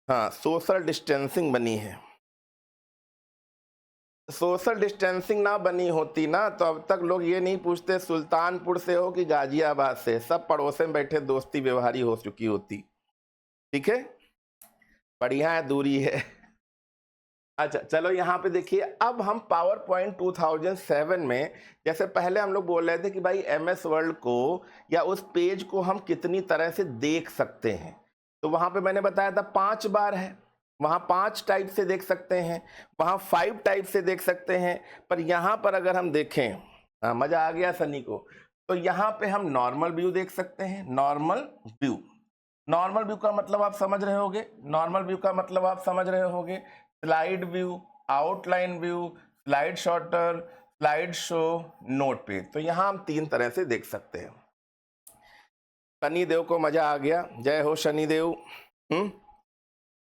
हाँ, सोशल डिस्टेंसिंग बनी है, सोशल डिस्टेंसिंग ना बनी होती ना तो अब तक लोग ये नहीं पूछते सुल्तानपुर से हो कि गाजियाबाद से, सब पड़ोस में बैठे दोस्ती व्यवहारी हो चुकी होती। ठीक है, बढ़िया है, दूरी है। अच्छा चलो यहाँ पे देखिए, अब हम पावर पॉइंट 2007 में, जैसे पहले हम लोग बोल रहे थे कि भाई MS वर्ल्ड को या उस पेज को हम कितनी तरह से देख सकते हैं, तो वहां पे मैंने बताया था 5 बार है, वहां 5 टाइप से देख सकते हैं, वहां 5 टाइप से देख सकते हैं। पर यहाँ पर अगर हम देखें, मजा आ गया सनी को, तो यहाँ पे हम नॉर्मल व्यू देख सकते हैं। नॉर्मल व्यू, नॉर्मल व्यू का मतलब आप समझ रहे होगे, नॉर्मल व्यू का मतलब आप समझ रहे होगे, slide view, outline view, slide shorter, slide show, note page. तो यहां हम 3 तरह से देख सकते हैं। शनि देव को मजा आ गया, जय हो शनि देव।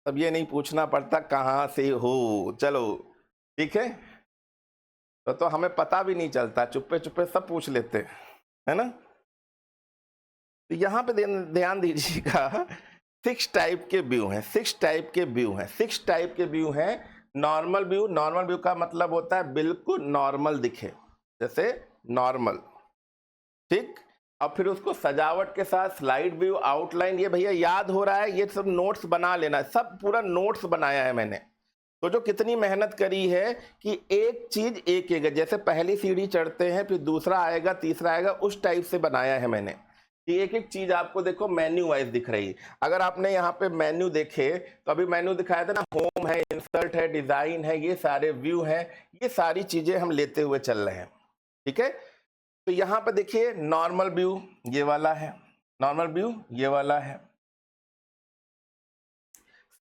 तब ये नहीं पूछना पड़ता कहां से हो, चलो ठीक है, तो हमें पता भी नहीं चलता, चुप्पे चुप्पे सब पूछ लेते, है ना। तो यहाँ पे ध्यान दीजिएगा, 6 टाइप के व्यू हैं, 6 टाइप के व्यू हैं, 6 टाइप के व्यू हैं। नॉर्मल व्यू, नॉर्मल व्यू का मतलब होता है बिल्कुल नॉर्मल दिखे, जैसे नॉर्मल, ठीक। अब फिर उसको सजावट के साथ स्लाइड व्यू, आउटलाइन, ये भैया याद हो रहा है, ये सब नोट्स बना लेना, सब पूरा नोट्स बनाया है मैंने, तो जो कितनी मेहनत करी है कि एक चीज एक एक, जैसे पहली सीढ़ी चढ़ते हैं फिर दूसरा आएगा तीसरा आएगा, उस टाइप से बनाया है मैंने कि एक एक चीज आपको देखो मेन्यू वाइज दिख रही है। अगर आपने यहाँ पे मेन्यू देखे तो अभी मेन्यू दिखाया था ना, होम है, इंसर्ट है, डिजाइन है, ये सारे व्यू है, ये सारी चीजें हम लेते हुए चल रहे हैं। ठीक है, तो यहाँ पे देखिए नॉर्मल व्यू ये वाला है, नॉर्मल व्यू ये वाला है,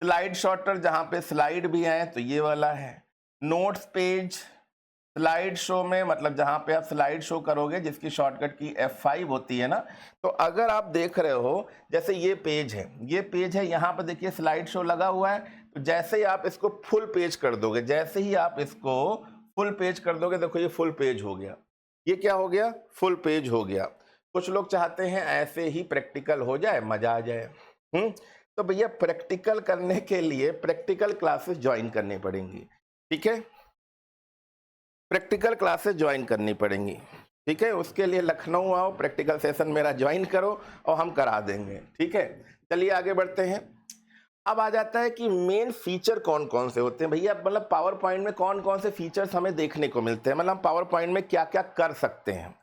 स्लाइड शॉर्टर जहां पे स्लाइड भी है तो ये वाला है, नोट्स पेज, स्लाइड शो में मतलब जहां पे आप स्लाइड शो करोगे जिसकी शॉर्टकट की F5 होती है ना, तो अगर आप देख रहे हो जैसे ये पेज है, ये पेज है, यहाँ पर देखिए स्लाइड शो लगा हुआ है, तो जैसे ही आप इसको फुल पेज कर दोगे, जैसे ही आप इसको फुल पेज कर दोगे, देखो ये फुल पेज हो गया, ये क्या हो गया, फुल पेज हो गया। कुछ लोग चाहते हैं ऐसे ही प्रैक्टिकल हो जाए, मजा आ जाए। तो भैया प्रैक्टिकल करने के लिए प्रैक्टिकल क्लासेस ज्वाइन करनी पड़ेंगी। ठीक है, प्रैक्टिकल क्लासेस ज्वाइन करनी पड़ेंगी। ठीक है, उसके लिए लखनऊ आओ, प्रैक्टिकल सेशन मेरा ज्वाइन करो और हम करा देंगे। ठीक है, चलिए आगे बढ़ते हैं। अब आ जाता है कि मेन फीचर कौन कौन से होते हैं भैया, मतलब पावर पॉइंट में कौन कौन से फीचर्स हमें देखने को मिलते हैं, मतलब पावर पॉइंट में क्या क्या कर सकते हैं,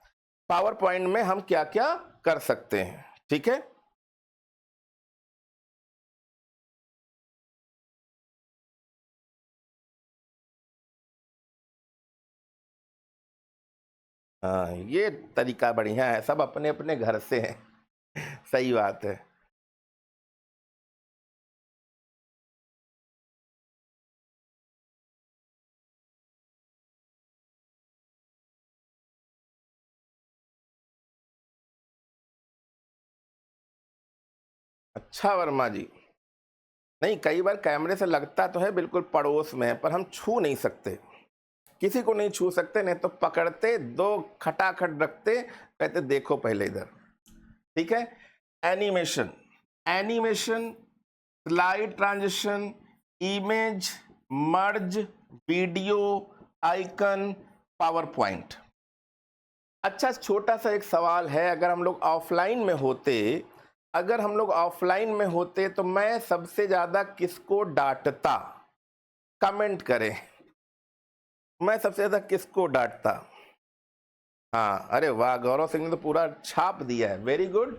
पावर पॉइंट में हम क्या क्या कर सकते हैं। ठीक है, हाँ ये तरीका बढ़िया है, सब अपने अपने घर से हैं। सही बात है। अच्छा वर्मा जी, नहीं कई बार कैमरे से लगता तो है बिल्कुल पड़ोस में है, पर हम छू नहीं सकते, किसी को नहीं छू सकते, नहीं तो पकड़ते दो खटाखट रखते, कहते देखो पहले इधर। ठीक है, animation, animation, slide transition, image, merge, video, icon, PowerPoint. अच्छा छोटा सा एक सवाल है, अगर हम लोग ऑफलाइन में होते, अगर हम लोग ऑफलाइन में होते तो मैं सबसे ज्यादा किसको डांटता, कमेंट करें, मैं सबसे ज्यादा किसको डांटता। हाँ अरे वाह, गौरव सिंह ने तो पूरा छाप दिया है, वेरी गुड।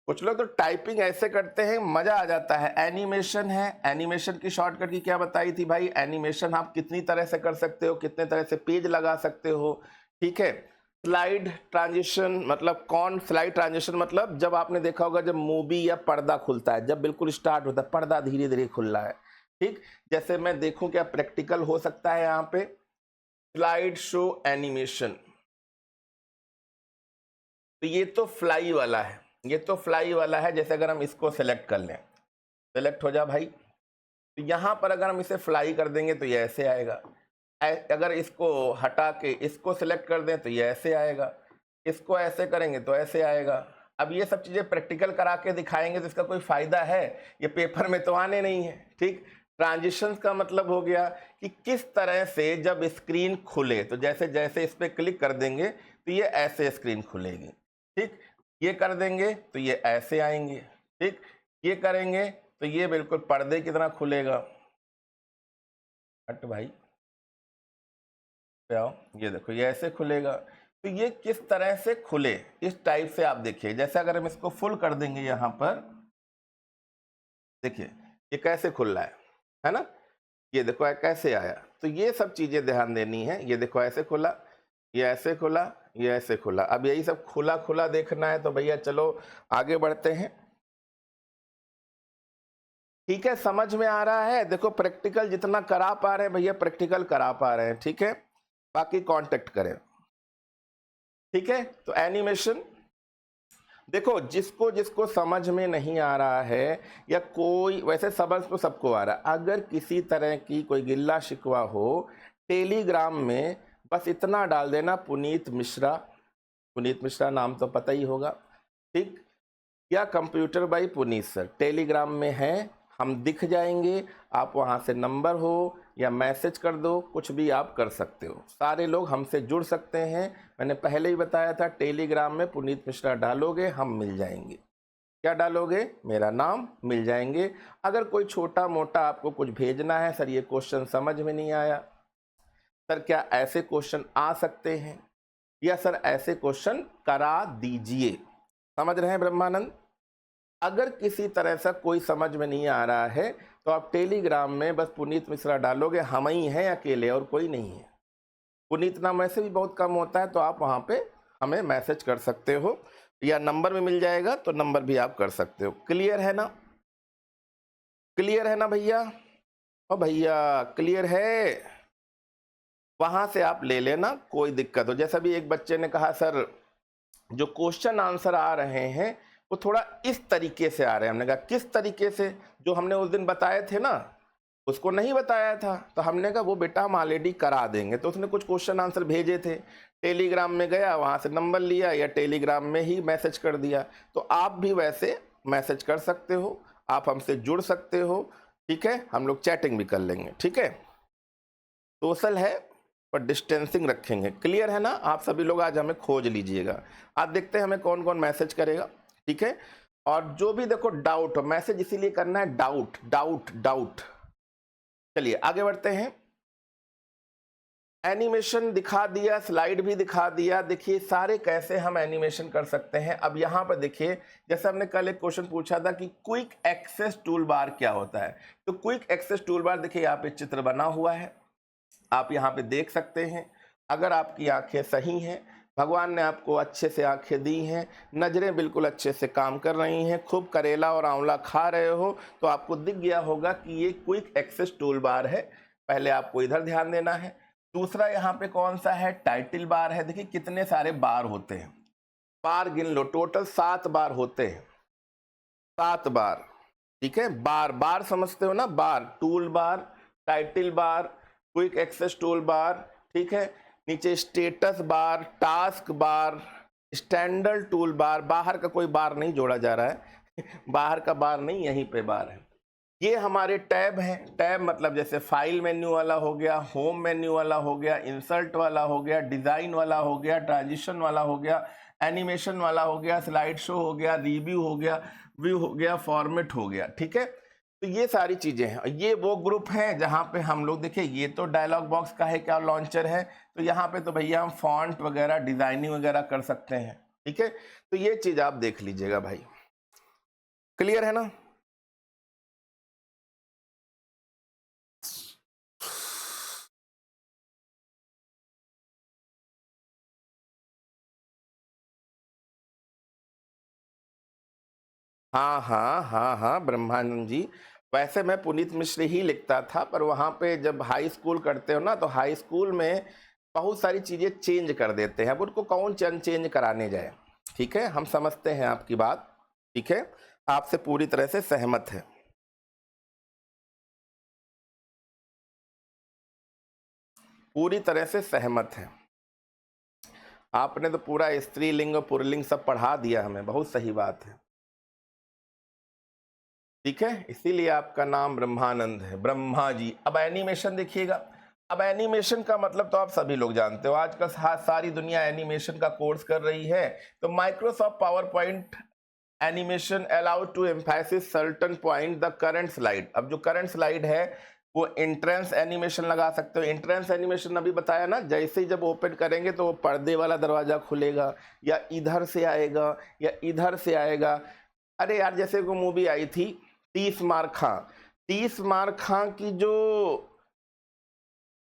कुछ लोग तो टाइपिंग ऐसे करते हैं मजा आ जाता है। एनिमेशन है, एनिमेशन की शॉर्टकट की क्या बताई थी भाई, एनिमेशन आप कितनी तरह से कर सकते हो, कितने तरह से पेज लगा सकते हो। ठीक है, स्लाइड ट्रांजिशन मतलब कौन, स्लाइड ट्रांजिशन मतलब जब आपने देखा होगा जब मूवी या पर्दा खुलता है, जब बिल्कुल स्टार्ट होता है पर्दा धीरे धीरे खुल रहा है। ठीक, जैसे मैं देखूं क्या प्रैक्टिकल हो सकता है यहाँ पे, स्लाइड शो एनिमेशन, तो ये तो फ्लाई वाला है, ये तो फ्लाई वाला है। जैसे अगर हम इसको सेलेक्ट कर लें, सेलेक्ट हो जा भाई, तो यहां पर अगर हम इसे फ्लाई कर देंगे तो ये ऐसे आएगा, अगर इसको हटा के इसको सिलेक्ट कर दें तो ये ऐसे आएगा, इसको ऐसे करेंगे तो ऐसे आएगा। अब ये सब चीजें प्रैक्टिकल करा के दिखाएंगे तो इसका कोई फायदा है, ये पेपर में तो आने नहीं है। ठीक, ट्रांजिशन का मतलब हो गया कि किस तरह से जब स्क्रीन खुले, तो जैसे जैसे इस पर क्लिक कर देंगे तो ये ऐसे स्क्रीन खुलेगी। ठीक, ये कर देंगे तो ये ऐसे आएंगे। ठीक, ये करेंगे तो ये बिल्कुल पर्दे की तरह खुलेगा। हट भाई पे आओ, ये देखो ये ऐसे खुलेगा। तो ये किस तरह से खुले, इस टाइप से आप देखिए, जैसे अगर हम इसको फुल कर देंगे यहां पर, देखिए ये कैसे खुल रहा है ना, ये देखो कैसे आया। तो ये सब चीजें ध्यान देनी है, ये देखो ऐसे खुला, ये ऐसे खुला, ये ऐसे खुला। अब यही सब खुला खुला देखना है तो भैया चलो आगे बढ़ते हैं। ठीक है, समझ में आ रहा है, देखो प्रैक्टिकल जितना करा पा रहे हैं भैया प्रैक्टिकल करा पा रहे हैं। ठीक है, बाकी कांटेक्ट करें। ठीक है, तो एनिमेशन देखो, जिसको जिसको समझ में नहीं आ रहा है, या कोई वैसे समझ तो सबको आ रहा है, अगर किसी तरह की कोई गिल्ला शिकवा हो, टेलीग्राम में बस इतना डाल देना पुनीत मिश्रा, पुनीत मिश्रा नाम तो पता ही होगा। ठीक, या computer by Puneet sir Telegram में है, हम दिख जाएंगे, आप वहाँ से नंबर हो या मैसेज कर दो, कुछ भी आप कर सकते हो, सारे लोग हमसे जुड़ सकते हैं। मैंने पहले ही बताया था टेलीग्राम में पुनीत मिश्रा डालोगे हम मिल जाएंगे। क्या डालोगे, मेरा नाम, मिल जाएंगे। अगर कोई छोटा मोटा आपको कुछ भेजना है, सर ये क्वेश्चन समझ में नहीं आया, सर क्या ऐसे क्वेश्चन आ सकते हैं, या सर ऐसे क्वेश्चन करा दीजिए, समझ रहे हैं ब्रह्मानंद। अगर किसी तरह से कोई समझ में नहीं आ रहा है तो आप टेलीग्राम में बस पुनीत मिश्रा डालोगे, हम ही हैं अकेले और कोई नहीं है। पुनीत नाम वैसे भी बहुत कम होता है, तो आप वहाँ पे हमें मैसेज कर सकते हो, या नंबर में मिल जाएगा तो नंबर भी आप कर सकते हो। क्लियर है ना, क्लियर है ना भैया, ओ भैया क्लियर है, वहाँ से आप ले लेना, कोई दिक्कत हो। जैसा भी एक बच्चे ने कहा सर जो क्वेश्चन आंसर आ रहे हैं वो थोड़ा इस तरीके से आ रहे हैं, हमने कहा किस तरीके से, जो हमने उस दिन बताए थे ना उसको नहीं बताया था, तो हमने कहा वो बेटा हम ऑलरेडी करा देंगे। तो उसने कुछ क्वेश्चन आंसर भेजे थे, टेलीग्राम में गया, वहाँ से नंबर लिया या टेलीग्राम में ही मैसेज कर दिया। तो आप भी वैसे मैसेज कर सकते हो, आप हमसे जुड़ सकते हो, ठीक है, हम लोग चैटिंग भी कर लेंगे, ठीक है। सोशल है पर डिस्टेंसिंग रखेंगे, क्लियर है ना। आप सभी लोग आज हमें खोज लीजिएगा, आज देखते हैं हमें कौन कौन मैसेज करेगा, ठीक है। और जो भी देखो डाउट हो, मैसेज इसीलिए करना है, डाउट डाउट डाउट। चलिए आगे बढ़ते हैं। एनिमेशन दिखा दिया, स्लाइड भी दिखा दिया। देखिए सारे कैसे हम एनिमेशन कर सकते हैं। अब यहाँ पर देखिए, जैसे हमने कल एक क्वेश्चन पूछा था कि क्विक एक्सेस टूल बार क्या होता है, तो क्विक एक्सेस टूल बार देखिए यहाँ पे चित्र बना हुआ है, आप यहाँ पे देख सकते हैं। अगर आपकी आंखें सही हैं, भगवान ने आपको अच्छे से आंखें दी हैं, नज़रें बिल्कुल अच्छे से काम कर रही हैं, खूब करेला और आंवला खा रहे हो, तो आपको दिख गया होगा कि ये क्विक एक्सेस टूल बार है। पहले आपको इधर ध्यान देना है। दूसरा यहाँ पे कौन सा है, टाइटल बार है। देखिए कितने सारे बार होते हैं, बार गिन लो, टोटल 7 बार होते हैं, 7 बार, ठीक है। बार बार समझते हो ना, bar, toolbar, title bar, quick access toolbar, ठीक है। नीचे status bar, taskbar, standard toolbar, बाहर का कोई बार नहीं जोड़ा जा रहा है बाहर का बार नहीं, यहीं पे बार है। ये हमारे टैब हैं, टैब मतलब जैसे फाइल मेन्यू वाला हो गया, होम मेन्यू वाला हो गया, इंसर्ट वाला हो गया, डिजाइन वाला हो गया, ट्रांजिशन वाला हो गया, एनिमेशन वाला हो गया, स्लाइड शो हो गया, रिव्यू हो गया, व्यू हो गया, फॉर्मेट हो गया, ठीक है। तो ये सारी चीजें हैं। ये वो ग्रुप है जहां पे हम लोग, देखिए ये तो डायलॉग बॉक्स का है, क्या लॉन्चर है, तो यहाँ पे तो भैया हम फॉन्ट वगैरह डिजाइनिंग वगैरह कर सकते हैं, ठीक है। तो ये चीज आप देख लीजिएगा भाई, क्लियर है ना। हाँ हाँ हाँ हाँ ब्रह्मानंद जी, वैसे मैं पुनीत मिश्र ही लिखता था, पर वहाँ पे जब हाई स्कूल करते हो ना, तो हाई स्कूल में बहुत सारी चीज़ें चेंज कर देते हैं। अब उनको कौन चेंज कराने जाए, ठीक है, हम समझते हैं आपकी बात, ठीक है, आपसे पूरी तरह से सहमत है। पूरी तरह से सहमत है। आपने तो पूरा स्त्रीलिंग और पुल्लिंग सब पढ़ा दिया हमें, बहुत सही बात है, ठीक है, इसीलिए आपका नाम ब्रह्मानंद है, ब्रह्मा जी। अब एनिमेशन देखिएगा। अब एनिमेशन का मतलब तो आप सभी लोग जानते हो, आजकल सारी दुनिया एनिमेशन का कोर्स कर रही है। तो Microsoft PowerPoint animation allowed to emphasis certain point the current slide. अब जो करंट स्लाइड है वो एंट्रेंस एनिमेशन लगा सकते हो। एंट्रेंस एनिमेशन अभी बताया ना, जैसे ही जब ओपन करेंगे तो वो पर्दे वाला दरवाजा खुलेगा, या इधर से आएगा या इधर से आएगा। अरे यार जैसे वो मूवी आई थी 30 मार खां, 30 मार खां की जो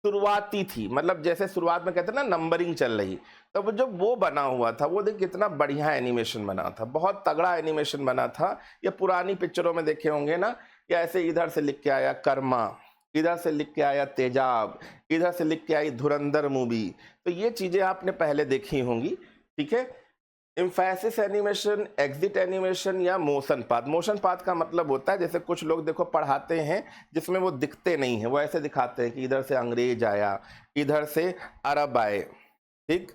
शुरुआती थी, मतलब जैसे शुरुआत में कहते हैं ना नंबरिंग चल रही, तब जब वो बना हुआ था, वो देख कितना बढ़िया एनिमेशन बना था, बहुत तगड़ा एनिमेशन बना था। ये पुरानी पिक्चरों में देखे होंगे ना, या ऐसे इधर से लिख के आया कर्मा, इधर से लिख के आया तेजाब, इधर से लिख के आई धुरंधर मूवी, तो ये चीजें आपने पहले देखी होंगी, ठीक है। इम्फेसिस एनिमेशन, एग्जिट एनिमेशन या मोशन पाथ। मोशन पाथ का मतलब होता है, जैसे कुछ लोग देखो पढ़ाते हैं जिसमें वो दिखते नहीं है, वो ऐसे दिखाते हैं कि इधर से अंग्रेज आया, इधर से अरब आए, ठीक,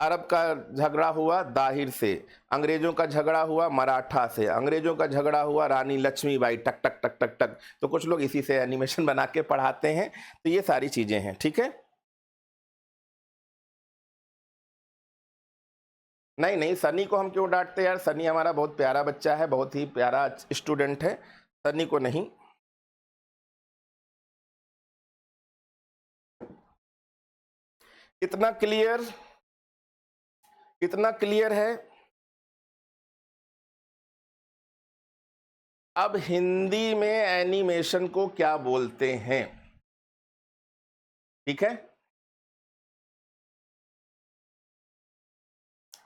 अरब का झगड़ा हुआ दाहिर से, अंग्रेजों का झगड़ा हुआ मराठा से, अंग्रेजों का झगड़ा हुआ रानी लक्ष्मीबाई, टक टक टक टक टक। तो कुछ लोग इसी से एनिमेशन बना के पढ़ाते हैं। तो ये सारी चीजें हैं, ठीक है। नहीं नहीं, सनी को हम क्यों डांटते यार, सनी हमारा बहुत प्यारा बच्चा है, बहुत ही प्यारा स्टूडेंट है, सनी को नहीं। कितना क्लियर, कितना क्लियर है? अब हिंदी में एनिमेशन को क्या बोलते हैं? ठीक है,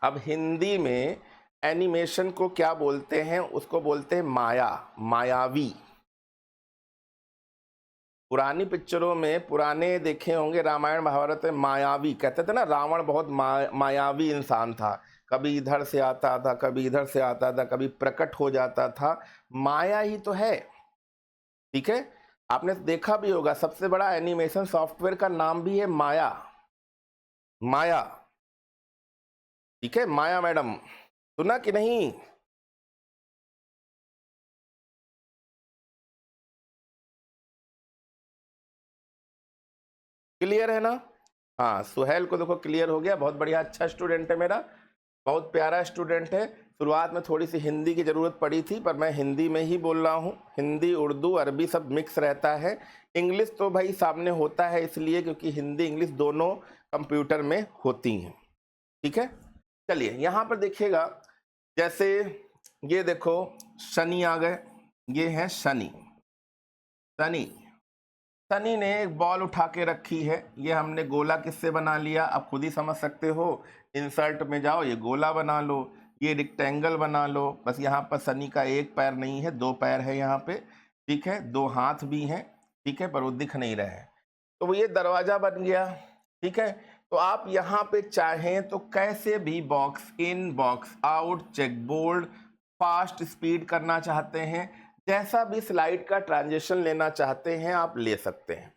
अब हिंदी में एनिमेशन को क्या बोलते हैं? उसको बोलते हैं माया, मायावी। पुरानी पिक्चरों में, पुराने देखे होंगे रामायण महाभारत में, मायावी कहते थे ना, रावण बहुत मायावी इंसान था, कभी इधर से आता था, कभी इधर से आता था, कभी प्रकट हो जाता था, माया ही तो है। ठीक है, आपने देखा भी होगा सबसे बड़ा एनिमेशन सॉफ्टवेयर का नाम भी है माया, माया। ठीक है, माया मैडम, सुना कि नहीं? क्लियर है ना? हाँ, सुहेल को देखो क्लियर हो गया, बहुत बढ़िया, अच्छा स्टूडेंट है मेरा, बहुत प्यारा स्टूडेंट है। शुरुआत में थोड़ी सी हिंदी की ज़रूरत पड़ी थी, पर मैं हिंदी में ही बोल रहा हूँ, हिंदी उर्दू अरबी सब मिक्स रहता है। इंग्लिश तो भाई सामने होता है इसलिए क्योंकि हिंदी इंग्लिश दोनों कंप्यूटर में होती हैं। ठीक है, चलिए यहाँ पर देखिएगा, जैसे ये देखो शनि आ गए, ये है शनि, शनि, शनि ने एक बॉल उठा के रखी है, ये हमने गोला किससे बना लिया, आप खुद ही समझ सकते हो, इंसर्ट में जाओ, ये गोला बना लो, ये रेक्टेंगल बना लो, बस यहाँ पर शनि का एक पैर नहीं है, दो पैर है यहाँ पे, ठीक है, दो हाथ भी हैं, ठीक है, पर वो दिख नहीं रहे हैं, तो वो ये दरवाजा बन गया। ठीक है, तो आप यहाँ पे चाहें तो कैसे भी box in box out, check board, fast speed करना चाहते हैं, जैसा भी स्लाइड का ट्रांजिशन लेना चाहते हैं आप ले सकते हैं।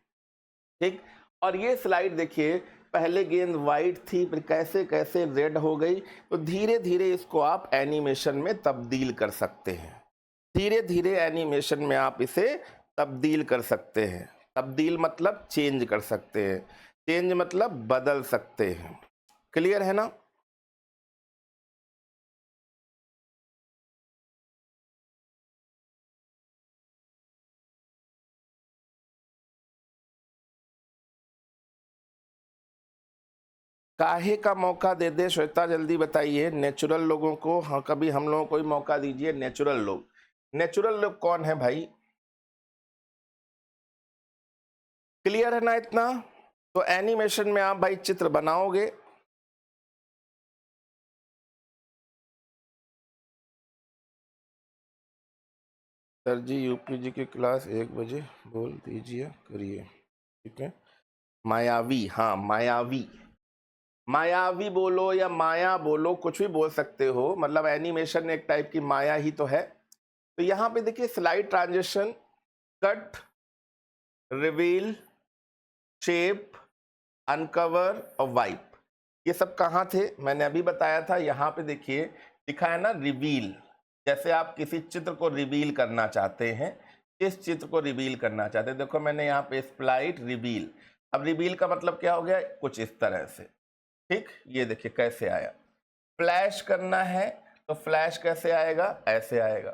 ठीक, और ये स्लाइड देखिए, पहले गेंद वाइट थी, फिर कैसे कैसे रेड हो गई, तो धीरे धीरे इसको आप एनिमेशन में तब्दील कर सकते हैं, धीरे धीरे एनिमेशन में आप इसे तब्दील कर सकते हैं। तब्दील मतलब चेंज कर सकते हैं, चेंज मतलब बदल सकते हैं। क्लियर है ना? काहे का मौका दे दे श्वेता, जल्दी बताइए, नेचुरल लोगों को, हाँ कभी हम लोगों को ही मौका दीजिए, नेचुरल लोग, नेचुरल लोग कौन है भाई? क्लियर है ना इतना? तो एनिमेशन में आप भाई चित्र बनाओगे, सर जी यूपीजी की क्लास 1 बजे बोल दीजिए, करिए। ठीक है, मायावी, हाँ मायावी, मायावी बोलो या माया बोलो, कुछ भी बोल सकते हो, मतलब एनिमेशन एक टाइप की माया ही तो है। तो यहाँ पे देखिए slide transition, cut, reveal, shape, uncover और वाइप, ये सब कहाँ थे? मैंने अभी बताया था, यहाँ पे देखिए लिखा है ना रिवील, जैसे आप किसी चित्र को रिवील करना चाहते हैं, इस चित्र को रिवील करना चाहते हैं, देखो मैंने यहाँ पे स्प्लाइट रिवील, अब रिवील का मतलब क्या हो गया, कुछ इस तरह से। ठीक, ये देखिए कैसे आया। फ्लैश करना है तो फ्लैश कैसे आएगा, ऐसे आएगा।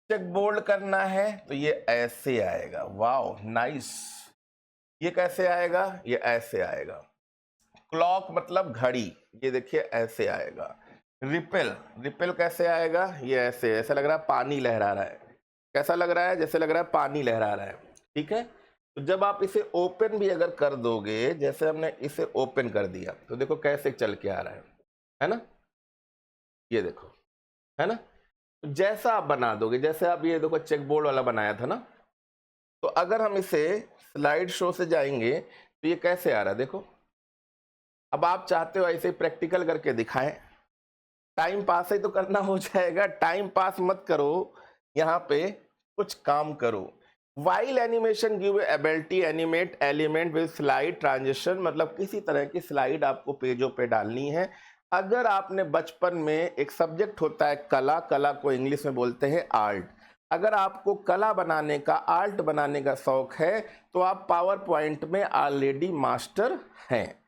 चेक बोल्ड करना है तो ये ऐसे आएगा, वाओ नाइस। ये कैसे आएगा, ये ऐसे आएगा। क्लॉक मतलब घड़ी, ये देखिए ऐसे आएगा। रिपेल, रिपेल कैसे आएगा, ये ऐसे, ऐसा लग रहा है पानी लहरा रहा है, कैसा लग रहा है, जैसे लग रहा है पानी लहरा रहा है। ठीक है, तो जब आप इसे ओपन भी अगर कर दोगे, जैसे हमने इसे ओपन कर दिया तो देखो कैसे चल के आ रहा है ना, ये देखो, है ना, तो जैसा आप बना दोगे, जैसे आप ये देखो चेक बोर्ड वाला बनाया था ना, तो अगर हम इसे स्लाइड शो से जाएंगे तो ये कैसे आ रहा है देखो। अब आप चाहते हो ऐसे प्रैक्टिकल करके दिखाएं, टाइम पास ही तो करना हो जाएगा, टाइम पास मत करो, यहाँ पे कुछ काम करो। While animation give ability animate element with slide transition, मतलब किसी तरह की स्लाइड आपको पेजों पे डालनी है। अगर आपने बचपन में, एक सब्जेक्ट होता है कला, कला को इंग्लिश में बोलते हैं आर्ट, अगर आपको कला बनाने का, आर्ट बनाने का शौक है तो आप पावर पॉइंट में ऑलरेडी मास्टर हैं,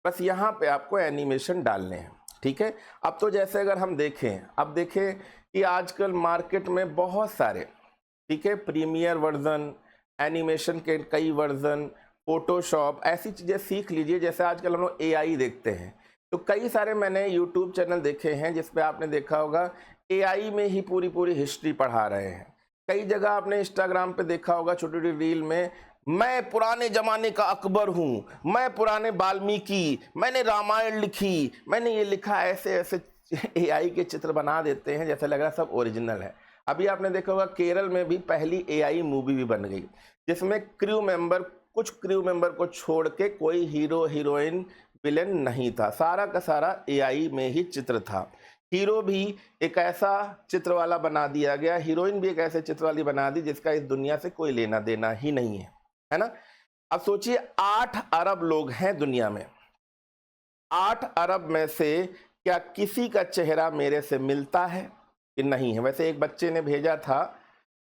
बस यहाँ पे आपको एनिमेशन डालने हैं। ठीक है। अब तो जैसे अगर हम देखें, अब देखें कि आजकल मार्केट में बहुत सारे, ठीक है, प्रीमियर वर्जन, एनिमेशन के कई वर्जन, फोटोशॉप, ऐसी चीज़ें सीख लीजिए। जैसे आजकल हम लोग एआई देखते हैं, तो कई सारे मैंने यूट्यूब चैनल देखे हैं जिस पे आपने देखा होगा एआई में ही पूरी पूरी हिस्ट्री पढ़ा रहे हैं। कई जगह आपने इंस्टाग्राम पे देखा होगा छोटी छोटी रील में, मैं पुराने जमाने का अकबर हूँ, मैं पुराने वाल्मीकि, मैंने रामायण लिखी, मैंने ये लिखा, ऐसे ऐसे एआई के चित्र बना देते हैं जैसे लग रहा है सब ओरिजिनल है। अभी आपने देखा होगा केरल में भी पहली एआई मूवी भी बन गई जिसमें कुछ क्रू मेंबर को छोड़ के कोई हीरो हीरोइन विलेन नहीं था, सारा का सारा एआई में ही चित्र था। हीरो भी एक ऐसा चित्र वाला बना दिया गया, हीरोइन भी एक ऐसे चित्र वाली बना दी जिसका इस दुनिया से कोई लेना देना ही नहीं है ना। अब सोचिए 8 अरब लोग हैं दुनिया में, 8 अरब में से क्या किसी का चेहरा मेरे से मिलता है कि नहीं है? वैसे एक बच्चे ने भेजा था,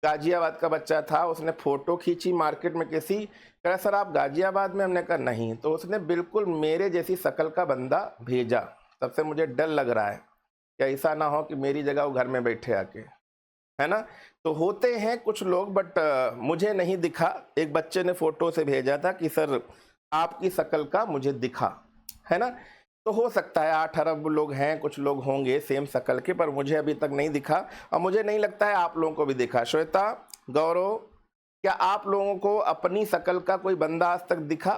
गाजियाबाद का बच्चा था, उसने फोटो खींची मार्केट में किसी, कह रहा सर आप गाजियाबाद में, हमने कहा नहीं, तो उसने बिल्कुल मेरे जैसी शक्ल का बंदा भेजा। तब से मुझे डर लग रहा है कि ऐसा ना हो कि मेरी जगह वो घर में बैठे आके, है ना। तो होते हैं कुछ लोग, बट मुझे नहीं दिखा। एक बच्चे ने फोटो से भेजा था कि सर आपकी शक्ल का मुझे दिखा, है ना। तो हो सकता है 8 अरब लोग हैं, कुछ लोग होंगे सेम शक्ल के, पर मुझे अभी तक नहीं दिखा और मुझे नहीं लगता है आप लोगों को भी दिखा। श्वेता, गौरव, क्या आप लोगों को अपनी शक्ल का कोई बंदा आज तक दिखा?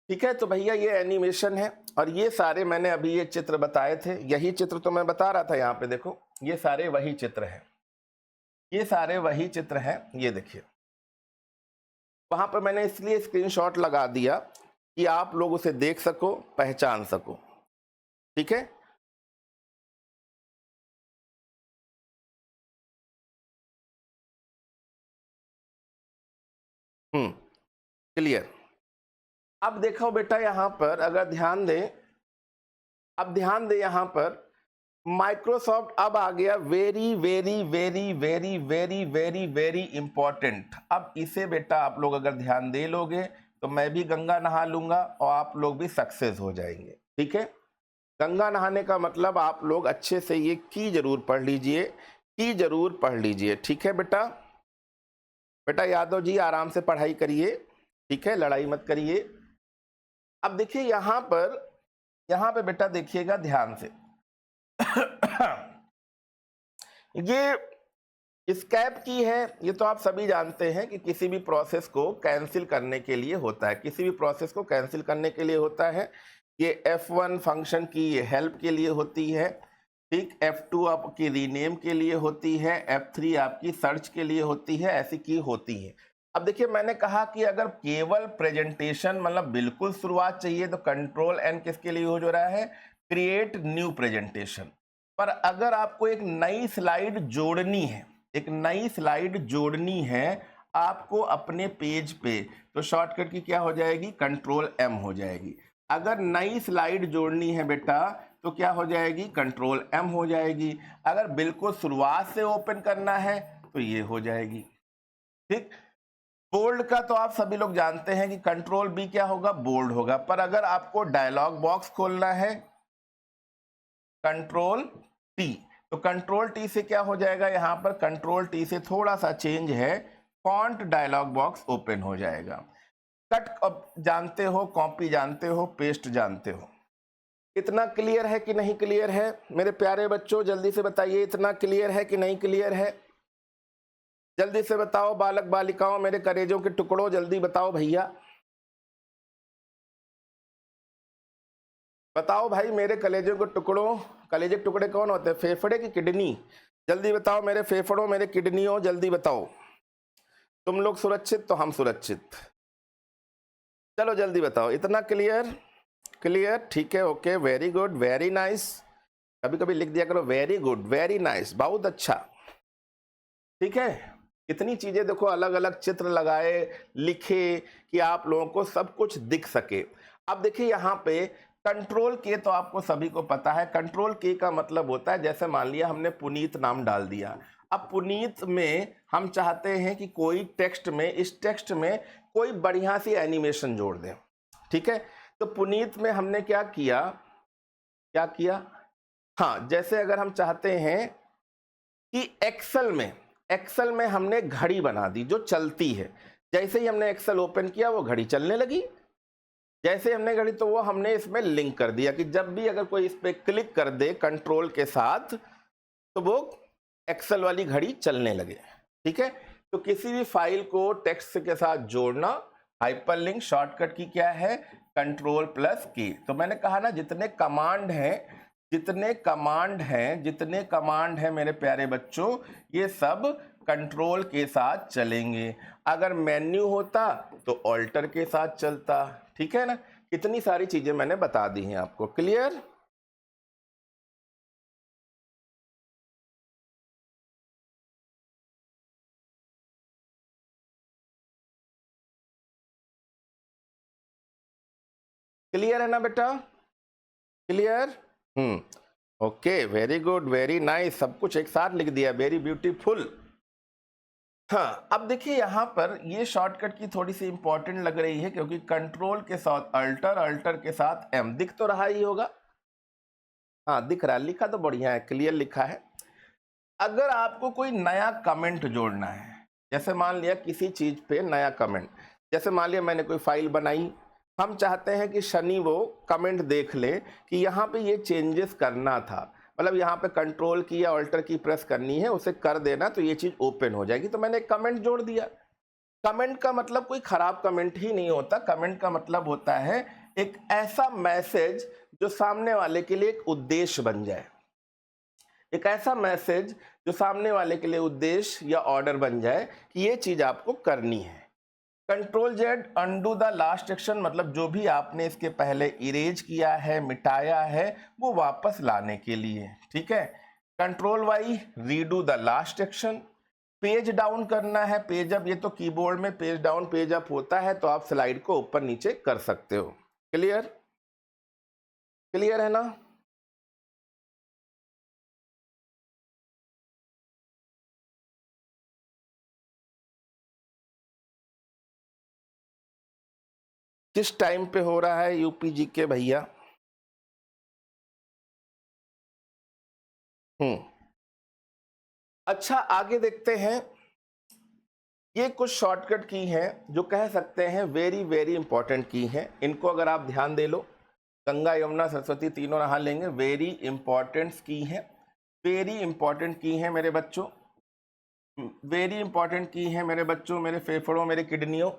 ठीक है, तो भैया ये एनिमेशन है और ये सारे मैंने अभी ये चित्र बताए थे, यही चित्र तो मैं बता रहा था। यहाँ पे देखो ये सारे वही चित्र हैं, ये सारे वही चित्र हैं, ये देखिए। वहां पर मैंने इसलिए स्क्रीनशॉट लगा दिया कि आप लोग उसे देख सको, पहचान सको, ठीक है। क्लियर। अब देखो बेटा यहाँ पर अगर ध्यान दें, अब ध्यान दें यहाँ पर माइक्रोसॉफ्ट अब आ गया very very very very very very very important. अब इसे बेटा आप लोग अगर ध्यान दे लोगे तो मैं भी गंगा नहा लूंगा और आप लोग भी सक्सेस हो जाएंगे, ठीक है। गंगा नहाने का मतलब आप लोग अच्छे से ये की जरूर पढ़ लीजिए, की जरूर पढ़ लीजिए, ठीक है बेटा। बेटा यादव जी आराम से पढ़ाई करिए, ठीक है, लड़ाई मत करिए। अब देखिए यहाँ पे बेटा देखिएगा ध्यान से ये स्कैप की है, ये तो आप सभी जानते हैं कि किसी भी प्रोसेस को कैंसिल करने के लिए होता है, किसी भी प्रोसेस को कैंसिल करने के लिए होता है। ये F1 फंक्शन की ये हेल्प के लिए होती है, ठीक। F2 आपकी रीनेम के लिए होती है, F3 आपकी सर्च के लिए होती है, ऐसी की होती है। अब देखिए मैंने कहा कि अगर केवल प्रेजेंटेशन मतलब बिल्कुल शुरुआत चाहिए तो Ctrl+N किसके लिए यूज हो रहा है? Create new presentation. पर अगर आपको एक नई स्लाइड जोड़नी है, एक नई स्लाइड जोड़नी है आपको अपने पेज पे, तो शॉर्टकट की क्या हो जाएगी? Ctrl+M हो जाएगी। अगर नई स्लाइड जोड़नी है बेटा तो क्या हो जाएगी? Ctrl+M हो जाएगी। अगर बिल्कुल शुरुआत से ओपन करना है तो ये हो जाएगी, ठीक। बोल्ड का तो आप सभी लोग जानते हैं कि Ctrl+B क्या होगा? बोल्ड होगा। पर अगर आपको डायलॉग बॉक्स खोलना है Ctrl+T, तो Ctrl+T से क्या हो जाएगा? यहाँ पर Ctrl+T से थोड़ा सा चेंज है, फॉन्ट डायलॉग बॉक्स ओपन हो जाएगा। कट अब जानते हो, कॉपी जानते हो, पेस्ट जानते हो। इतना क्लियर है कि नहीं क्लियर है मेरे प्यारे बच्चों? जल्दी से बताइए, इतना क्लियर है कि नहीं क्लियर है? जल्दी से बताओ बालक बालिकाओं, मेरे कलेजों के टुकड़ों, जल्दी बताओ भैया, बताओ भाई मेरे कलेजों के टुकड़ों। कलेजे के टुकड़े कौन होते हैं? फेफड़े की किडनी? जल्दी बताओ मेरे फेफड़ों, मेरे किडनियों, जल्दी बताओ। तुम लोग सुरक्षित तो हम सुरक्षित। चलो जल्दी बताओ, इतना क्लियर? क्लियर, ठीक है, okay, very good, very nice. कभी कभी लिख दिया करो वेरी गुड, वेरी नाइस, बहुत अच्छा, ठीक है। इतनी चीजें देखो, अलग अलग चित्र लगाए, लिखे कि आप लोगों को सब कुछ दिख सके। अब देखिए यहाँ पे Ctrl+K तो आपको सभी को पता है। Ctrl+K का मतलब होता है, जैसे मान लिया हमने पुनीत नाम डाल दिया, अब पुनीत में हम चाहते हैं कि कोई टेक्स्ट में, इस टेक्स्ट में कोई बढ़िया सी एनिमेशन जोड़ दें, ठीक है। तो पुनीत में हमने क्या किया, क्या किया, हाँ जैसे अगर हम चाहते हैं कि एक्सेल में हमने घड़ी बना दी जो चलती है, जैसे ही हमने एक्सेल ओपन किया वो घड़ी चलने लगी, जैसे हमने घड़ी तो वो हमने इसमें लिंक कर दिया कि जब भी अगर कोई इस पे क्लिक कर दे कंट्रोल के साथ तो वो एक्सेल वाली घड़ी चलने लगे। ठीक है, तो किसी भी फाइल को टेक्स्ट के साथ जोड़ना, हाइपरलिंक शॉर्टकट की क्या है, कंट्रोल प्लस की। तो मैंने कहा ना जितने कमांड हैं मेरे प्यारे बच्चों, ये सब कंट्रोल के साथ चलेंगे। अगर मेन्यू होता तो ऑल्टर के साथ चलता। ठीक है ना, कितनी सारी चीजें मैंने बता दी हैं आपको। क्लियर? क्लियर है ना बेटा? Clear? Okay, very good, very nice, सब कुछ एक साथ लिख दिया, वेरी ब्यूटीफुल। हाँ, अब देखिए यहाँ पर ये शॉर्टकट की थोड़ी सी इंपॉर्टेंट लग रही है क्योंकि कंट्रोल के साथ अल्टर, अल्टर के साथ एम, दिख तो रहा ही होगा। हाँ दिख रहा है, लिखा तो बढ़िया है, क्लियर लिखा है। अगर आपको कोई नया कमेंट जोड़ना है, जैसे मान लिया किसी चीज पे नया कमेंट, जैसे मान लिया मैंने कोई फाइल बनाई, हम चाहते हैं कि शनि वो कमेंट देख ले कि यहाँ पे ये चेंजेस करना था, मतलब यहाँ पे कंट्रोल की या ऑल्टर की प्रेस करनी है, उसे कर देना तो ये चीज ओपन हो जाएगी। तो मैंने एक कमेंट जोड़ दिया। कमेंट का मतलब कोई खराब कमेंट ही नहीं होता, कमेंट का मतलब होता है एक ऐसा मैसेज जो सामने वाले के लिए एक उद्देश्य बन जाए, एक ऐसा मैसेज जो सामने वाले के लिए उद्देश्य या ऑर्डर बन जाए कि ये चीज आपको करनी है। Control Z undo the last action, मतलब जो भी आपने इसके पहले इरेज किया है, मिटाया है, वो वापस लाने के लिए। ठीक है, control Y redo the last action. Page down करना है, पेज अप, ये तो कीबोर्ड में पेज डाउन पेज अप होता है, तो आप स्लाइड को ऊपर नीचे कर सकते हो। क्लियर? क्लियर है ना? किस टाइम पे हो रहा है यूपीजी के भैया? अच्छा आगे देखते हैं। ये कुछ शॉर्टकट की हैं जो कह सकते हैं वेरी वेरी इंपॉर्टेंट की हैं, इनको अगर आप ध्यान दे लो, गंगा यमुना सरस्वती तीनों नहा लेंगे। वेरी इंपॉर्टेंट की हैं, वेरी इंपॉर्टेंट की हैं मेरे बच्चों, वेरी इंपॉर्टेंट की हैं मेरे बच्चों, मेरे फेफड़ों, मेरे किडनियों।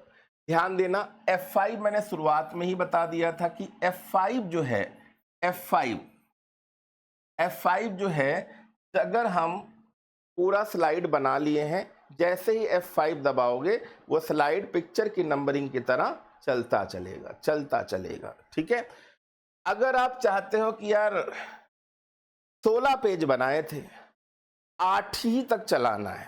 ध्यान देना, F5 मैंने शुरुआत में ही बता दिया था कि F5 जो है, F5 जो है, अगर हम पूरा स्लाइड बना लिए हैं, जैसे ही F5 दबाओगे वो स्लाइड पिक्चर की नंबरिंग की तरह चलता चलेगा, चलता चलेगा। ठीक है, अगर आप चाहते हो कि यार 16 पेज बनाए थे, 8 ही तक चलाना है,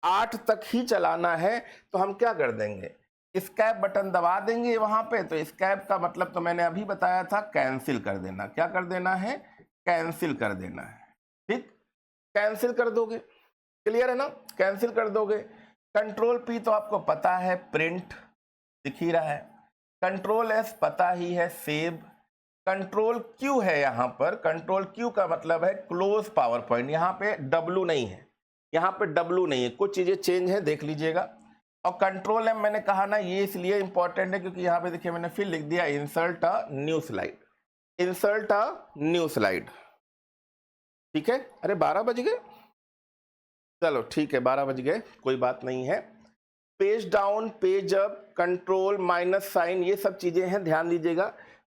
8 तक ही चलाना है, तो हम क्या कर देंगे, स्कैप बटन दबा देंगे वहां पे। तो स्कैप का मतलब तो मैंने अभी बताया था, कैंसिल कर देना। क्या कर देना है? कैंसिल कर देना है। ठीक, कैंसिल कर दोगे, क्लियर है ना, कैंसिल कर दोगे। कंट्रोल पी तो आपको पता है, प्रिंट दिख ही रहा है। कंट्रोल एस पता ही है, सेव। कंट्रोल क्यू है यहाँ पर, कंट्रोल क्यू का मतलब है क्लोज पावर पॉइंट। यहाँ पे डब्लू नहीं है, यहाँ पे डब्लू नहीं है, कुछ चीजें चेंज है, देख लीजिएगा। और कंट्रोल एम मैंने कहा ना, ये इसलिए इंपॉर्टेंट है क्योंकि यहाँ पे देखिए मैंने फिर लिख दिया insert a new slide, insert a new slide. ठीक है, अरे 12 बज गए, चलो ठीक है 12 बज गए, कोई बात नहीं है। Page down, page up, control minus sign, ये सब चीजें हैं, ध्यान दीजिएगा।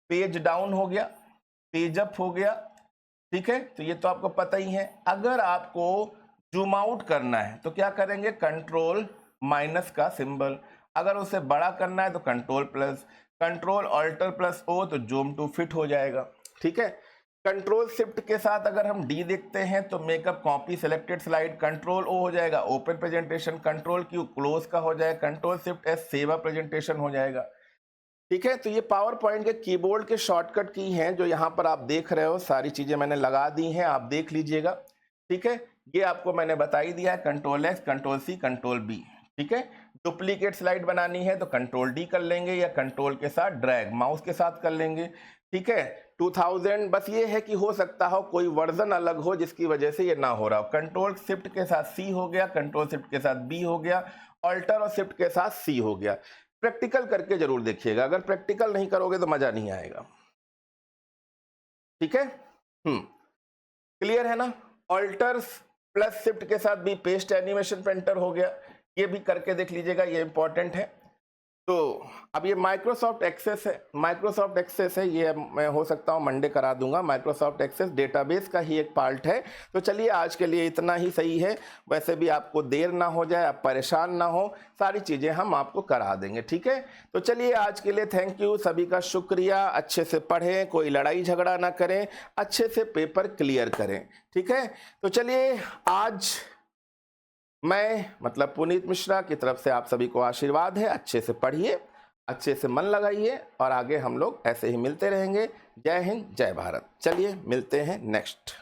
पेज डाउन हो गया, पेज अप हो गया। ठीक है, तो ये तो आपको पता ही है। अगर आपको जूम आउट करना है तो क्या करेंगे, कंट्रोल माइनस का सिंबल। अगर उसे बड़ा करना है तो control plus, control alter plus O, तो जूम टू फिट हो जाएगा। ठीक है, कंट्रोल शिफ्ट के साथ अगर हम डी देखते हैं तो make a copy selected slide, control O हो जाएगा open presentation, control Q close का हो जाएगा, control shift S save a presentation हो जाएगा। ठीक है, तो ये पावर पॉइंट के कीबोर्ड के शॉर्टकट की हैं जो यहाँ पर आप देख रहे हो, सारी चीजें मैंने लगा दी हैं, आप देख लीजिएगा। ठीक है, ये आपको मैंने बता ही दिया है, control X, control C, control B. ठीक है, डुप्लीकेट स्लाइड बनानी है तो कंट्रोल डी कर लेंगे या कंट्रोल के साथ ड्रैग माउस के साथ कर लेंगे। ठीक है। 2000 बस ये है कि हो सकता हो कोई वर्जन अलग हो जिसकी वजह से ये ना हो रहा हो। कंट्रोल शिफ्ट के साथ सी हो गया, कंट्रोल शिफ्ट के साथ बी हो गया, ऑल्टर और शिफ्ट के साथ सी हो गया। प्रैक्टिकल करके जरूर देखिएगा, अगर प्रैक्टिकल नहीं करोगे तो मजा नहीं आएगा। ठीक है, क्लियर है ना। ऑल्टर्स प्लस शिफ्ट के साथ भी पेस्ट एनिमेशन पेंटर हो गया, ये भी करके देख लीजिएगा, ये इंपॉर्टेंट है। तो अब ये माइक्रोसॉफ्ट एक्सेस है, माइक्रोसॉफ्ट एक्सेस है, ये मैं हो सकता हूँ मंडे करा दूंगा। माइक्रोसॉफ्ट एक्सेस डेटाबेस का ही एक पार्ट है। तो चलिए आज के लिए इतना ही सही है। वैसे भी आपको देर ना हो जाए, आप परेशान ना हो, सारी चीज़ें हम आपको करा देंगे। ठीक है, तो चलिए आज के लिए थैंक यू, सभी का शुक्रिया। अच्छे से पढ़ें, कोई लड़ाई झगड़ा ना करें, अच्छे से पेपर क्लियर करें। ठीक है, तो चलिए आज मैं मतलब पुनीत मिश्रा की तरफ से आप सभी को आशीर्वाद है। अच्छे से पढ़िए, अच्छे से मन लगाइए और आगे हम लोग ऐसे ही मिलते रहेंगे। जय हिंद, जय भारत। चलिए मिलते हैं नेक्स्ट।